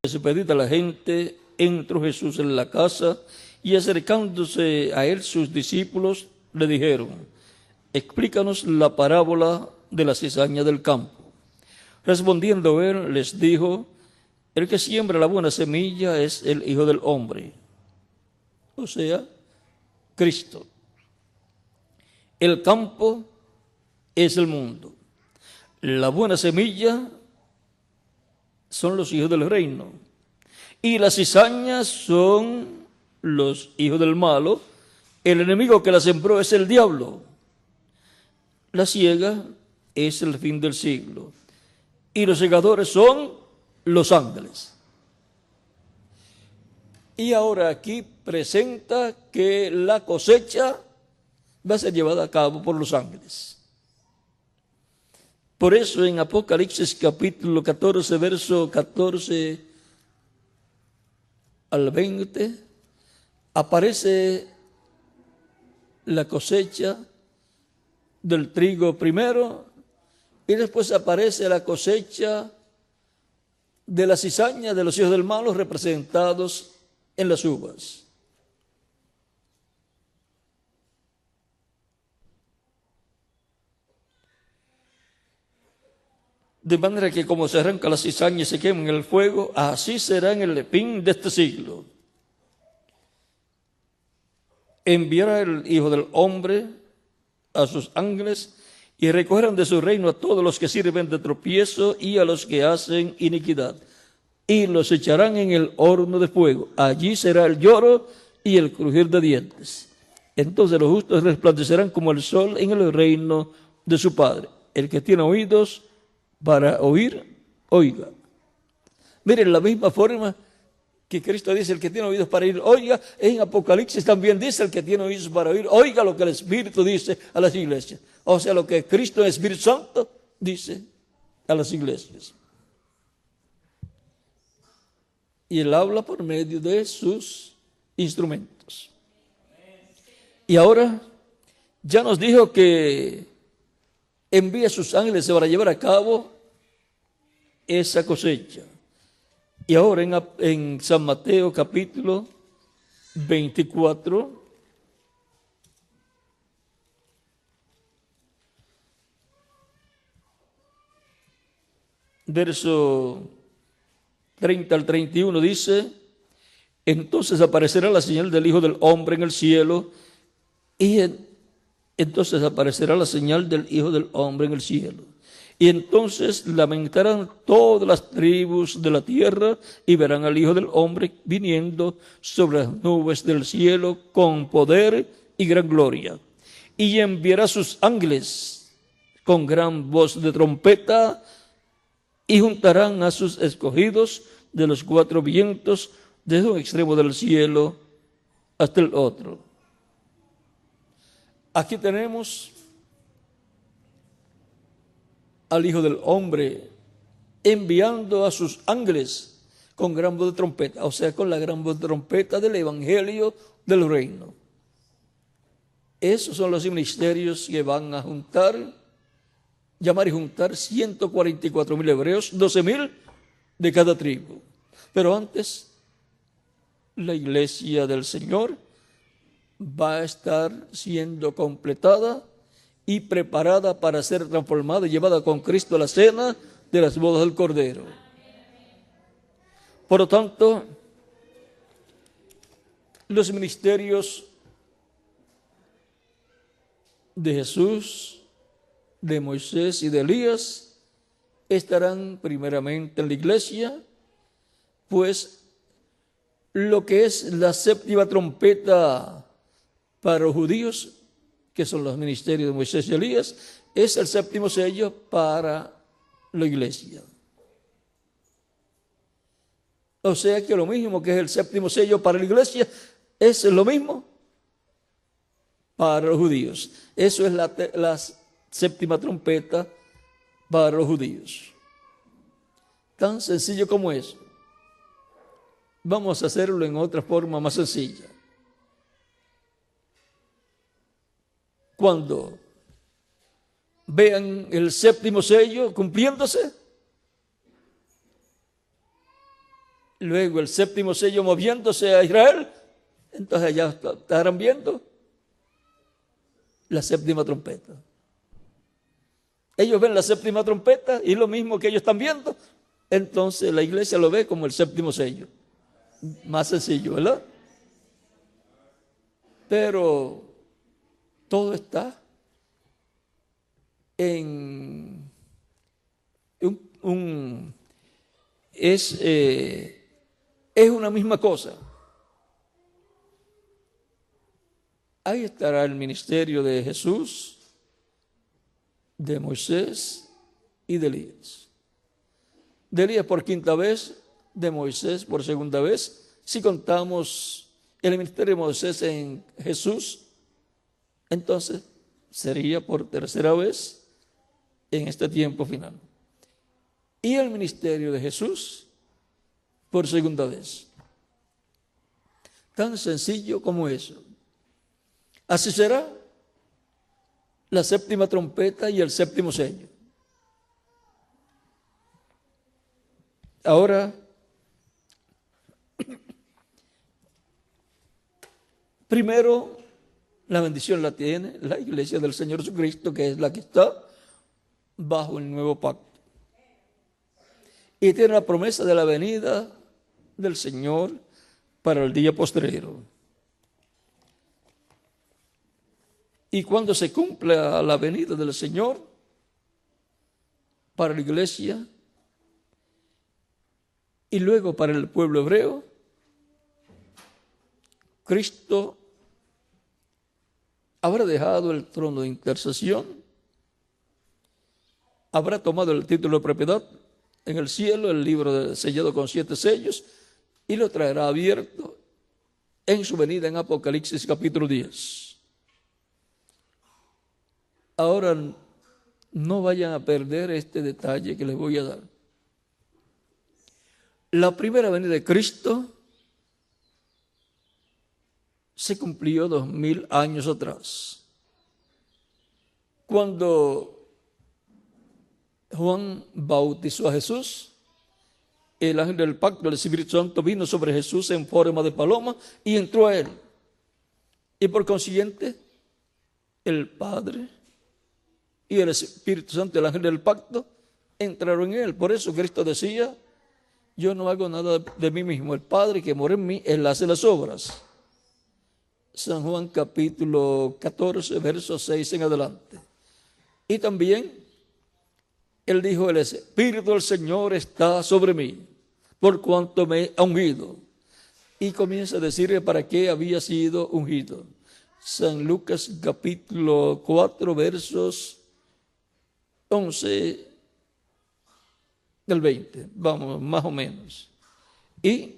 despedida la gente, entró Jesús en la casa y acercándose a él sus discípulos le dijeron: explícanos la parábola de la cizaña del campo. Respondiendo él les dijo: el que siembra la buena semilla es el Hijo del Hombre, o sea, Cristo. El campo es el mundo. La buena semilla son los hijos del reino. Y las cizañas son los hijos del malo. El enemigo que la sembró es el diablo. La siega es el fin del siglo. Y los segadores son los ángeles. Y ahora aquí presenta que la cosecha va a ser llevada a cabo por los ángeles. Por eso en Apocalipsis capítulo 14, verso 14 al 20, aparece la cosecha del trigo primero y después aparece la cosecha de la cizaña de los hijos del malo representados en las uvas. De manera que como se arranca la cizaña y se quema en el fuego, así será en el fin de este siglo. Enviará el Hijo del Hombre a sus ángeles y recogerán de su reino a todos los que sirven de tropiezo y a los que hacen iniquidad. Y los echarán en el horno de fuego. Allí será el lloro y el crujir de dientes. Entonces los justos resplandecerán como el sol en el reino de su Padre. El que tiene oídos para oír, oiga. Miren, la misma forma que Cristo dice, el que tiene oídos para oír, oiga, en Apocalipsis también dice, el que tiene oídos para oír, oiga lo que el Espíritu dice a las iglesias. O sea, lo que Cristo, el Espíritu Santo, dice a las iglesias. Y Él habla por medio de sus instrumentos. Y ahora ya nos dijo que envía a sus ángeles para llevar a cabo esa cosecha. Y ahora en San Mateo capítulo 24, verso 30 al 31 dice: entonces aparecerá la señal del Hijo del Hombre en el cielo, y entonces aparecerá la señal del Hijo del Hombre en el cielo. Y entonces lamentarán todas las tribus de la tierra y verán al Hijo del Hombre viniendo sobre las nubes del cielo con poder y gran gloria. Y enviará sus ángeles con gran voz de trompeta y juntarán a sus escogidos de los cuatro vientos, desde un extremo del cielo hasta el otro. Aquí tenemos al Hijo del Hombre enviando a sus ángeles con gran voz de trompeta, o sea, con la gran voz de trompeta del Evangelio del Reino. Esos son los ministerios que van a llamar y juntar 144,000 hebreos, 12,000 de cada tribu. Pero antes, la iglesia del Señor va a estar siendo completada y preparada para ser transformada y llevada con Cristo a la cena de las bodas del Cordero. Por lo tanto, los ministerios de Jesús, de Moisés y de Elías estarán primeramente en la iglesia, pues lo que es la séptima trompeta para los judíos, que son los ministerios de Moisés y Elías, es el séptimo sello para la iglesia. O sea que lo mismo que es el séptimo sello para la iglesia, es lo mismo para los judíos. Eso es la séptima trompeta para los judíos. Tan sencillo como eso. Vamos a hacerlo en otra forma más sencilla. Cuando vean el séptimo sello cumpliéndose, luego el séptimo sello moviéndose a Israel, entonces ya estarán viendo la séptima trompeta. Ellos ven la séptima trompeta y lo mismo que ellos están viendo, entonces la iglesia lo ve como el séptimo sello. Más sencillo, ¿verdad? Pero todo está en es una misma cosa. Ahí estará el ministerio de Jesús, de Moisés y de Elías. De Elías por quinta vez, de Moisés por segunda vez. Si contamos el ministerio de Moisés en Jesús, entonces sería por tercera vez en este tiempo final. Y el ministerio de Jesús por segunda vez. Tan sencillo como eso. Así será la séptima trompeta y el séptimo sello. Ahora, primero, la bendición la tiene la iglesia del Señor Jesucristo, que es la que está bajo el nuevo pacto. y tiene la promesa de la venida del Señor para el día postrero. Y cuando se cumpla la venida del Señor para la iglesia y luego para el pueblo hebreo, Cristo habrá dejado el trono de intercesión, habrá tomado el título de propiedad en el cielo, el libro sellado con 7 sellos, y lo traerá abierto en su venida en Apocalipsis capítulo 10. Ahora, no vayan a perder este detalle que les voy a dar. La primera venida de Cristo se cumplió 2000 años atrás, cuando Juan bautizó a Jesús. El ángel del pacto del Espíritu Santo vino sobre Jesús en forma de paloma y entró a él. Y por consiguiente, el Padre y el Espíritu Santo, el ángel del pacto, entraron en él. Por eso Cristo decía: yo no hago nada de mí mismo, el Padre que mora en mí, él hace las obras. San Juan capítulo 14, versos 6 en adelante. Y también él dijo: el Espíritu del Señor está sobre mí, por cuanto me ha ungido. Y comienza a decirle para qué había sido ungido. San Lucas capítulo 4, versos 11 del 20, vamos, más o menos. Y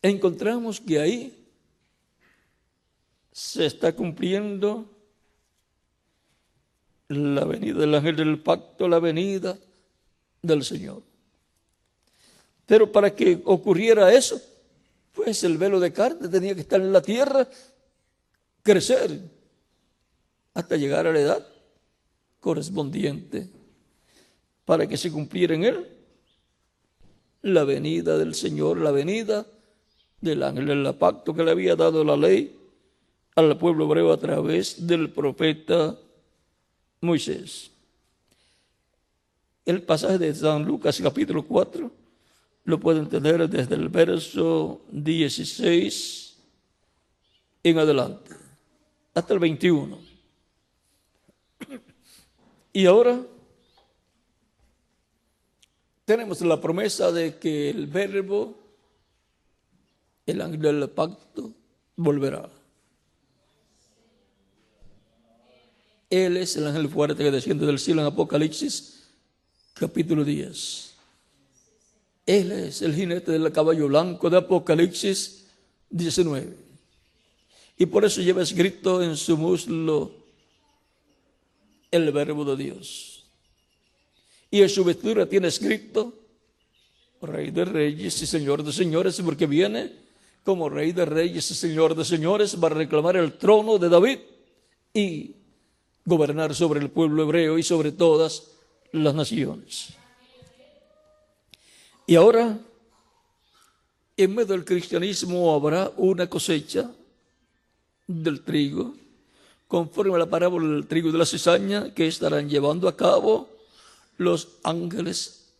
encontramos que ahí se está cumpliendo la venida del ángel del pacto, la venida del Señor. Pero para que ocurriera eso, pues el velo de carne tenía que estar en la tierra, crecer, hasta llegar a la edad correspondiente, para que se cumpliera en él la venida del Señor, la venida del ángel del pacto que le había dado la ley al pueblo hebreo a través del profeta Moisés. El pasaje de San Lucas capítulo 4 lo pueden tener desde el verso 16 en adelante, hasta el 21. Y ahora tenemos la promesa de que el Verbo, el ángel del pacto, volverá. Él es el ángel fuerte que desciende del cielo en Apocalipsis capítulo 10. Él es el jinete del caballo blanco de Apocalipsis 19. Y por eso lleva escrito en su muslo el Verbo de Dios. Y en su vestidura tiene escrito: Rey de Reyes y Señor de Señores, porque viene como Rey de Reyes y Señor de Señores para reclamar el trono de David y gobernar sobre el pueblo hebreo y sobre todas las naciones. Y ahora, en medio del cristianismo habrá una cosecha del trigo, conforme a la parábola del trigo y de la cizaña, que estarán llevando a cabo los ángeles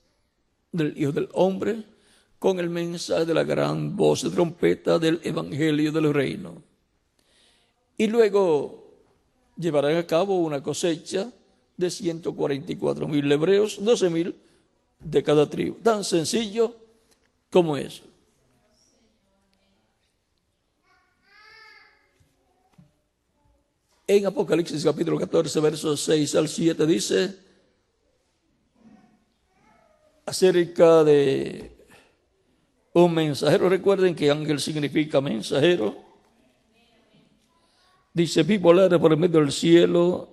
del Hijo del Hombre con el mensaje de la gran voz de trompeta del Evangelio del Reino. Y luego llevarán a cabo una cosecha de 144,000 hebreos, 12,000 de cada tribu. Tan sencillo como eso. En Apocalipsis capítulo 14, versos 6 al 7 dice acerca de un mensajero. Recuerden que ángel significa mensajero. Dice: vi volar por el medio del cielo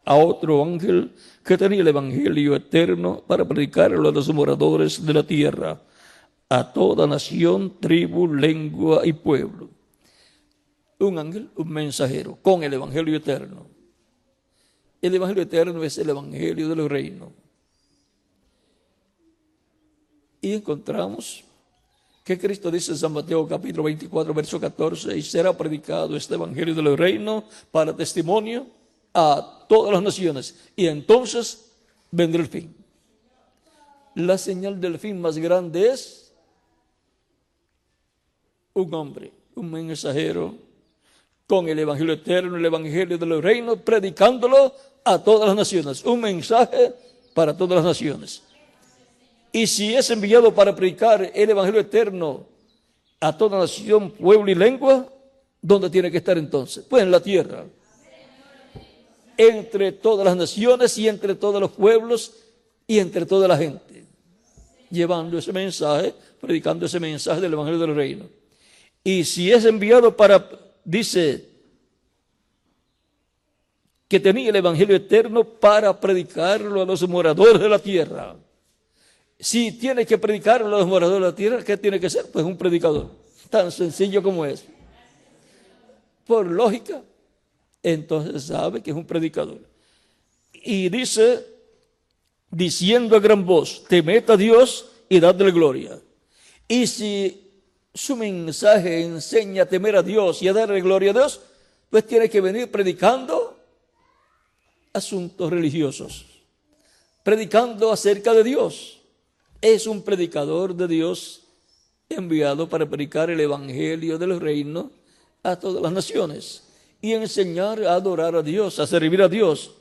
a otro ángel que tenía el evangelio eterno para predicarlo a los moradores de la tierra, a toda nación, tribu, lengua y pueblo. Un ángel, un mensajero, con el evangelio eterno. El evangelio eterno es el evangelio del reino. Y encontramos que Cristo dice en San Mateo capítulo 24, verso 14: y será predicado este evangelio del reino para testimonio a todas las naciones, y entonces vendrá el fin. La señal del fin más grande es un hombre, un mensajero, con el evangelio eterno, el evangelio de los reinos, predicándolo a todas las naciones. Un mensaje para todas las naciones. Y si es enviado para predicar el evangelio eterno a toda nación, pueblo y lengua, ¿dónde tiene que estar entonces? Pues en la tierra. Entre todas las naciones y entre todos los pueblos y entre toda la gente. Llevando ese mensaje, predicando ese mensaje del evangelio del reino. Y si es enviado para, dice, que tenía el evangelio eterno para predicarlo a los moradores de la tierra. Si tiene que predicarlo a los moradores de la tierra, ¿qué tiene que ser? Pues un predicador. Tan sencillo como es. Por lógica, entonces sabe que es un predicador. Y dice, diciendo a gran voz, temed a Dios y dadle gloria. Y si su mensaje enseña a temer a Dios y a darle gloria a Dios, pues tiene que venir predicando asuntos religiosos, predicando acerca de Dios. Es un predicador de Dios enviado para predicar el evangelio del reino a todas las naciones y enseñar a adorar a Dios, a servir a Dios.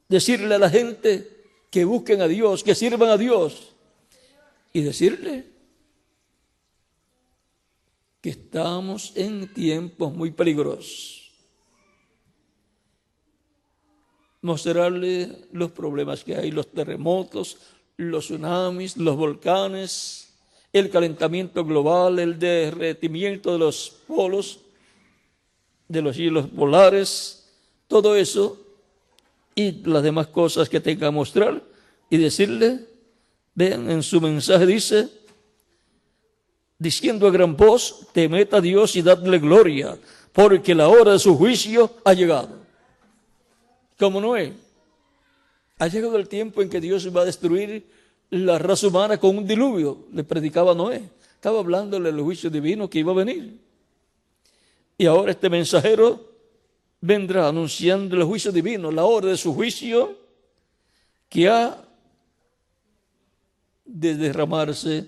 Decirle a la gente que busquen a Dios, que sirvan a Dios y decirle que estamos en tiempos muy peligrosos. Mostrarle los problemas que hay, los terremotos, los tsunamis, los volcanes, el calentamiento global, el derretimiento de los polos, de los hielos polares, todo eso y las demás cosas que tenga que mostrar y decirle, vean, en su mensaje dice, diciendo a gran voz, temed a Dios y dadle gloria, porque la hora de su juicio ha llegado. Como Noé, ha llegado el tiempo en que Dios va a destruir la raza humana con un diluvio. Le predicaba a Noé, estaba hablándole del juicio divino que iba a venir. Y ahora este mensajero vendrá anunciando el juicio divino, la hora de su juicio que ha de derramarse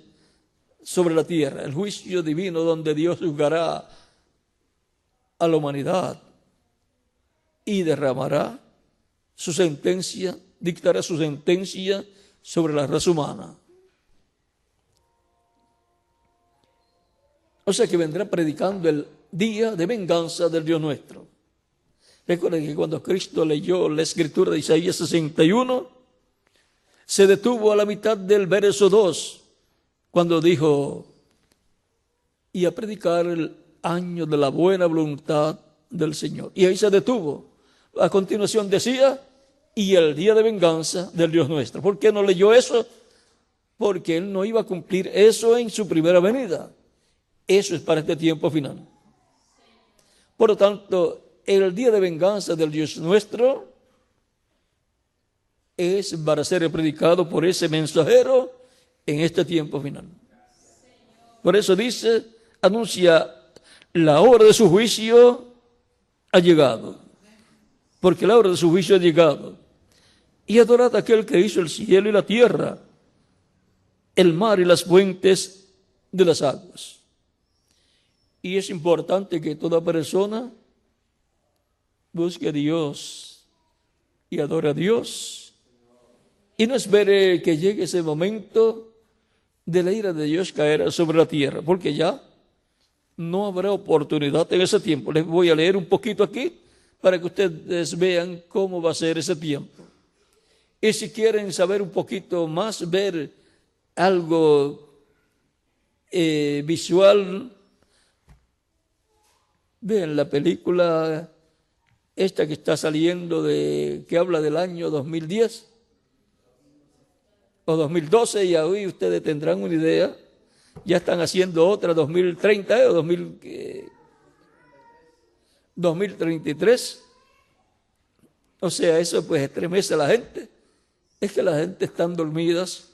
sobre la tierra. El juicio divino donde Dios juzgará a la humanidad y derramará su sentencia, dictará su sentencia sobre la raza humana. O sea que vendrá predicando el día de venganza del Dios nuestro. Recuerden que cuando Cristo leyó la escritura de Isaías 61, se detuvo a la mitad del verso 2, cuando dijo, y a predicar el año de la buena voluntad del Señor. Y ahí se detuvo. A continuación decía, y el día de venganza del Dios nuestro. ¿Por qué no leyó eso? Porque Él no iba a cumplir eso en su primera venida. Eso es para este tiempo final. Por lo tanto, el día de venganza del Dios nuestro es para ser predicado por ese mensajero en este tiempo final. Por eso dice, anuncia, la hora de su juicio ha llegado. Porque la hora de su juicio ha llegado. Y adorad a aquel que hizo el cielo y la tierra, el mar y las fuentes de las aguas. Y es importante que toda persona busque a Dios y adore a Dios. Y no espere que llegue ese momento de la ira de Dios caer sobre la tierra, porque ya no habrá oportunidad en ese tiempo. Les voy a leer un poquito aquí para que ustedes vean cómo va a ser ese tiempo. Y si quieren saber un poquito más, ver algo visual, vean la película esta que está saliendo, que habla del año 2010 o 2012, y ahí ustedes tendrán una idea. Ya están haciendo otra 2030 o 2033. O sea, eso pues estremece a la gente. Es que la gente están dormidas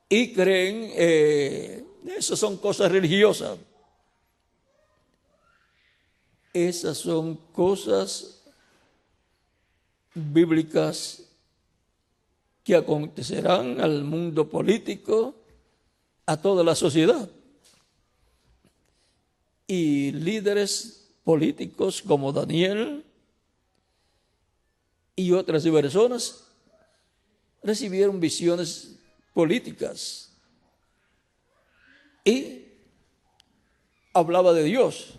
y creen, esas son cosas religiosas. Esas son cosas bíblicas que acontecerán al mundo político, a toda la sociedad. Y líderes políticos como Daniel y otras personas recibieron visiones políticas y hablaba de Dios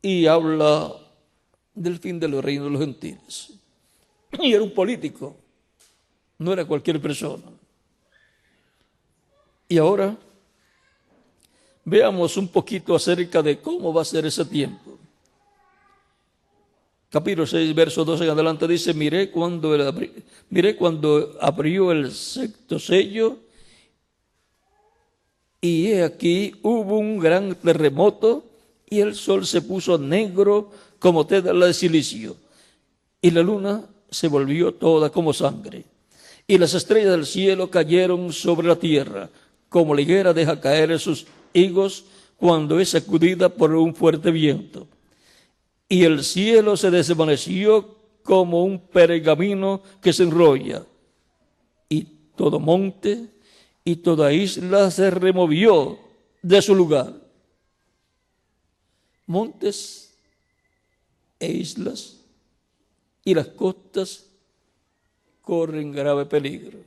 y habla del fin del reino de los gentiles. Y era un político, no era cualquier persona. Y ahora veamos un poquito acerca de cómo va a ser ese tiempo. Capítulo 6, verso 12 en adelante dice: miré cuando abrió el sexto sello, y he aquí hubo un gran terremoto, y el sol se puso negro como tela de silicio, y la luna se volvió toda como sangre, y las estrellas del cielo cayeron sobre la tierra, como la higuera deja caer sus higos cuando es sacudida por un fuerte viento. Y el cielo se desvaneció como un pergamino que se enrolla, y todo monte y toda isla se removió de su lugar. Montes e islas y las costas corren grave peligro.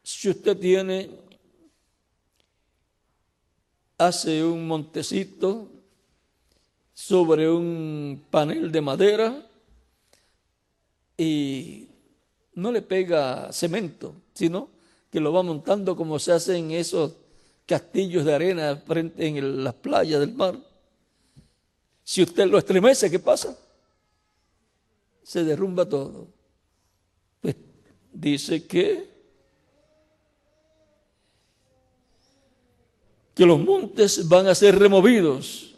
Si usted hace un montecito sobre un panel de madera y no le pega cemento, sino que lo va montando como se hace en esos castillos de arena en las playas del mar. Si usted lo estremece, ¿qué pasa? Se derrumba todo. Pues dice que los montes van a ser removidos.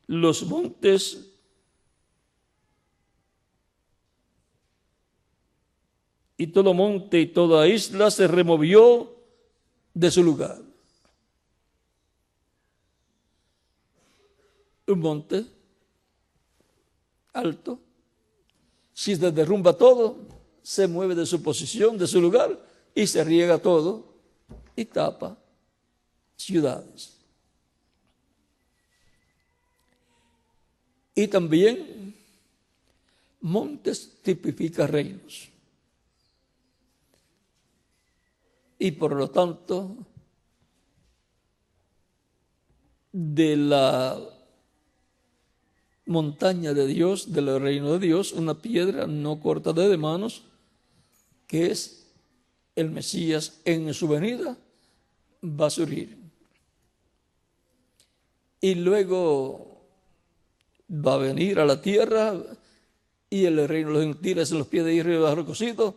Los montes y todo monte y toda isla se removió de su lugar. Un monte alto, si se derrumba todo, se mueve de su posición, de su lugar, y se riega todo y tapa ciudades. Y también montes tipifica reinos. Y por lo tanto, de la montaña de Dios, del reino de Dios, una piedra no cortada de manos, que es el Mesías en su venida, va a surgir. Y luego va a venir a la tierra, y el reino de los gentiles en los pies de Israel recocido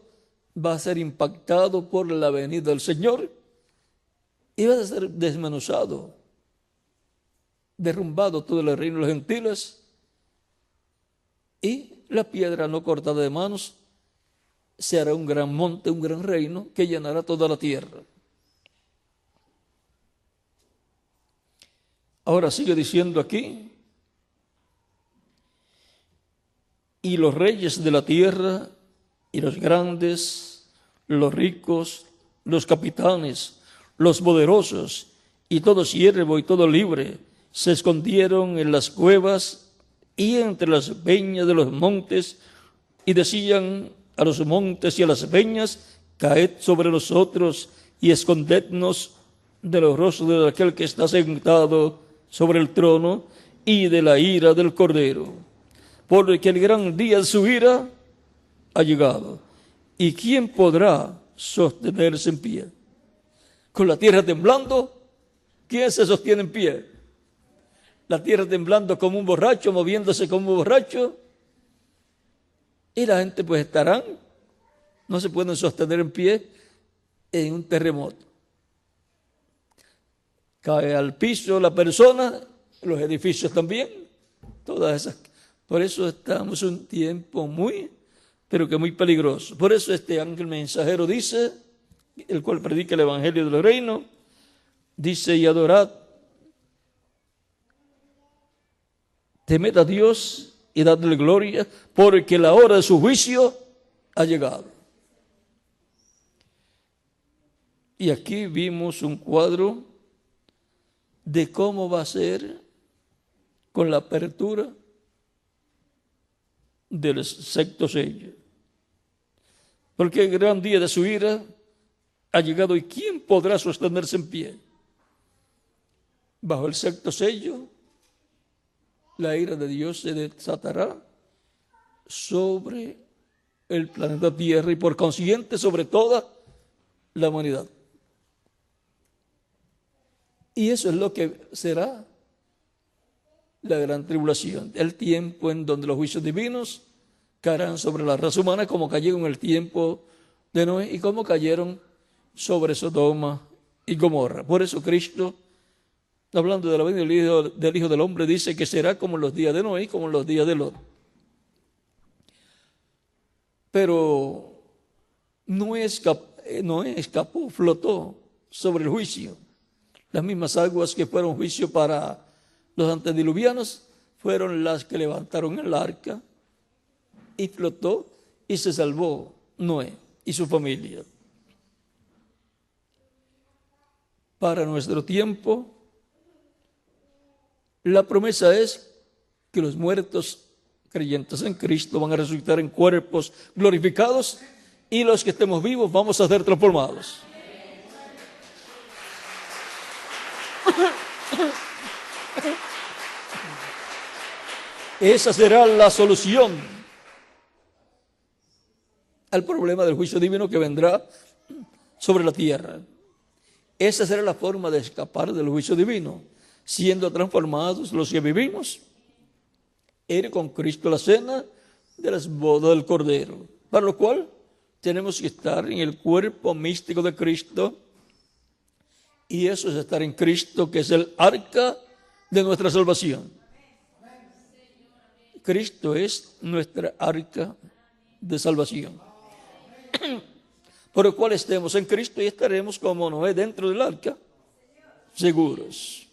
va a ser impactado por la venida del Señor y va a ser desmenuzado, derrumbado todo el reino de los gentiles, y la piedra no cortada de manos se hará un gran monte, un gran reino que llenará toda la tierra. Ahora sigue diciendo aquí: y los reyes de la tierra, y los grandes, los ricos, los capitanes, los poderosos, y todo siervo y todo libre, se escondieron en las cuevas y entre las peñas de los montes, y decían a los montes y a las peñas: caed sobre nosotros y escondednos de los rostros de aquel que está sentado sobre el trono y de la ira del Cordero, porque el gran día de su ira ha llegado. ¿Y quién podrá sostenerse en pie? Con la tierra temblando, ¿quién se sostiene en pie? La tierra temblando como un borracho, moviéndose como un borracho. Y la gente pues no se pueden sostener en pie en un terremoto. Cae al piso la persona, los edificios también, todas esas. Por eso estamos en un tiempo pero que muy peligroso. Por eso este ángel mensajero dice, el cual predica el evangelio del reino: Dice: y adorad, temed a Dios y dadle gloria, porque la hora de su juicio ha llegado. Y aquí vimos un cuadro de cómo va a ser con la apertura del sexto sello. Porque el gran día de su ira ha llegado, y ¿quién podrá sostenerse en pie? Bajo el sexto sello, la ira de Dios se desatará sobre el planeta Tierra y por consiguiente sobre toda la humanidad. Y eso es lo que será la gran tribulación, el tiempo en donde los juicios divinos caerán sobre la raza humana, como cayeron en el tiempo de Noé y como cayeron sobre Sodoma y Gomorra. Por eso Cristo, hablando de la venida del Hijo del Hombre, dice que será como en los días de Noé y como en los días de Lot. Pero Noé escapó, flotó sobre el juicio. Las mismas aguas que fueron juicio para los antediluvianos fueron las que levantaron el arca y flotó y se salvó Noé y su familia. Para nuestro tiempo, la promesa es que los muertos creyentes en Cristo van a resucitar en cuerpos glorificados y los que estemos vivos vamos a ser transformados. Esa será la solución al problema del juicio divino que vendrá sobre la tierra. Esa será la forma de escapar del juicio divino, siendo transformados los que vivimos, ir con Cristo a la cena de las bodas del Cordero, para lo cual tenemos que estar en el cuerpo místico de Cristo, y eso es estar en Cristo, que es el arca de nuestra salvación. Cristo es nuestra arca de salvación. Por lo cual estemos en Cristo y estaremos como Noé dentro del arca, seguros.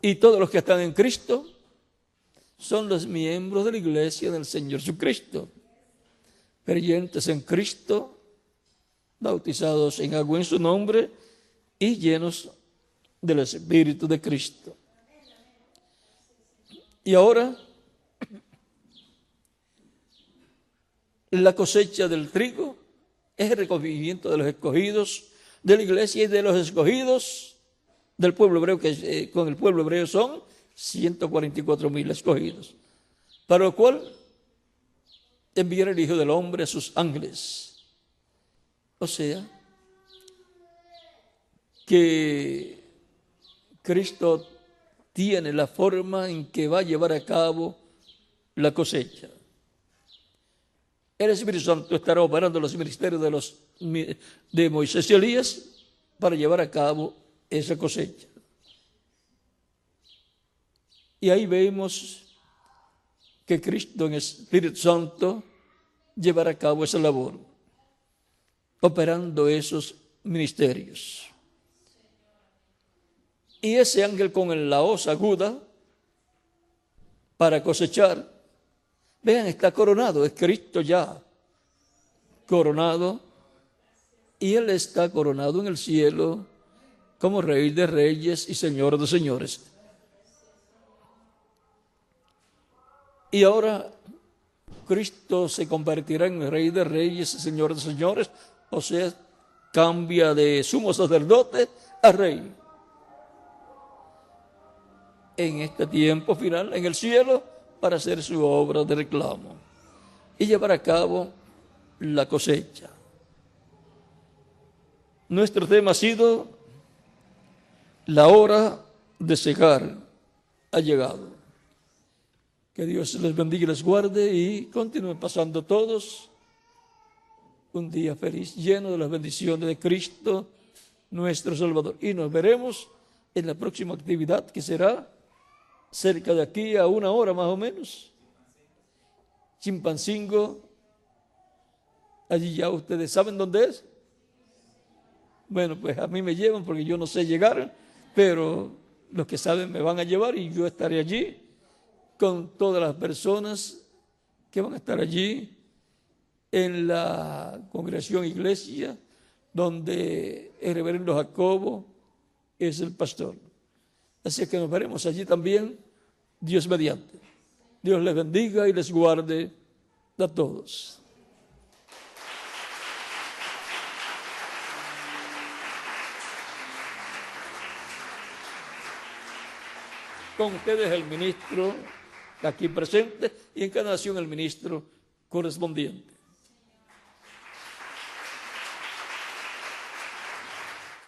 Y todos los que están en Cristo son los miembros de la iglesia del Señor Jesucristo, creyentes en Cristo, bautizados en agua en su nombre y llenos del Espíritu de Cristo. Y ahora, la cosecha del trigo es el recogimiento de los escogidos de la iglesia y de los escogidos del pueblo hebreo, que con el pueblo hebreo son 144,000 escogidos, para lo cual enviará el Hijo del Hombre a sus ángeles. O sea, que Cristo tiene la forma en que va a llevar a cabo la cosecha. El Espíritu Santo estará operando los ministerios de Moisés y Elías para llevar a cabo esa cosecha. Y ahí vemos que Cristo en el Espíritu Santo llevará a cabo esa labor, operando esos ministerios. Y ese ángel con la hoz aguda para cosechar, vean, está coronado, es Cristo ya coronado, y Él está coronado en el cielo como Rey de Reyes y Señor de Señores. Y ahora Cristo se convertirá en Rey de Reyes y Señor de Señores, o sea, cambia de sumo sacerdote a rey. En este tiempo final, en el cielo, para hacer su obra de reclamo y llevar a cabo la cosecha. Nuestro tema ha sido: la hora de cegar ha llegado. Que Dios les bendiga y les guarde y continúen pasando todos un día feliz, lleno de las bendiciones de Cristo, nuestro Salvador. Y nos veremos en la próxima actividad, que será cerca de aquí a 1 hora más o menos. Chimpancingo, allí ya ustedes saben dónde es. Bueno, pues a mí me llevan porque yo no sé llegar, pero los que saben me van a llevar y yo estaré allí con todas las personas que van a estar allí en la congregación iglesia, donde el reverendo Jacobo es el pastor. Así que nos veremos allí también, Dios mediante. Dios les bendiga y les guarde a todos. Con ustedes el ministro aquí presente y en cada nación el ministro correspondiente.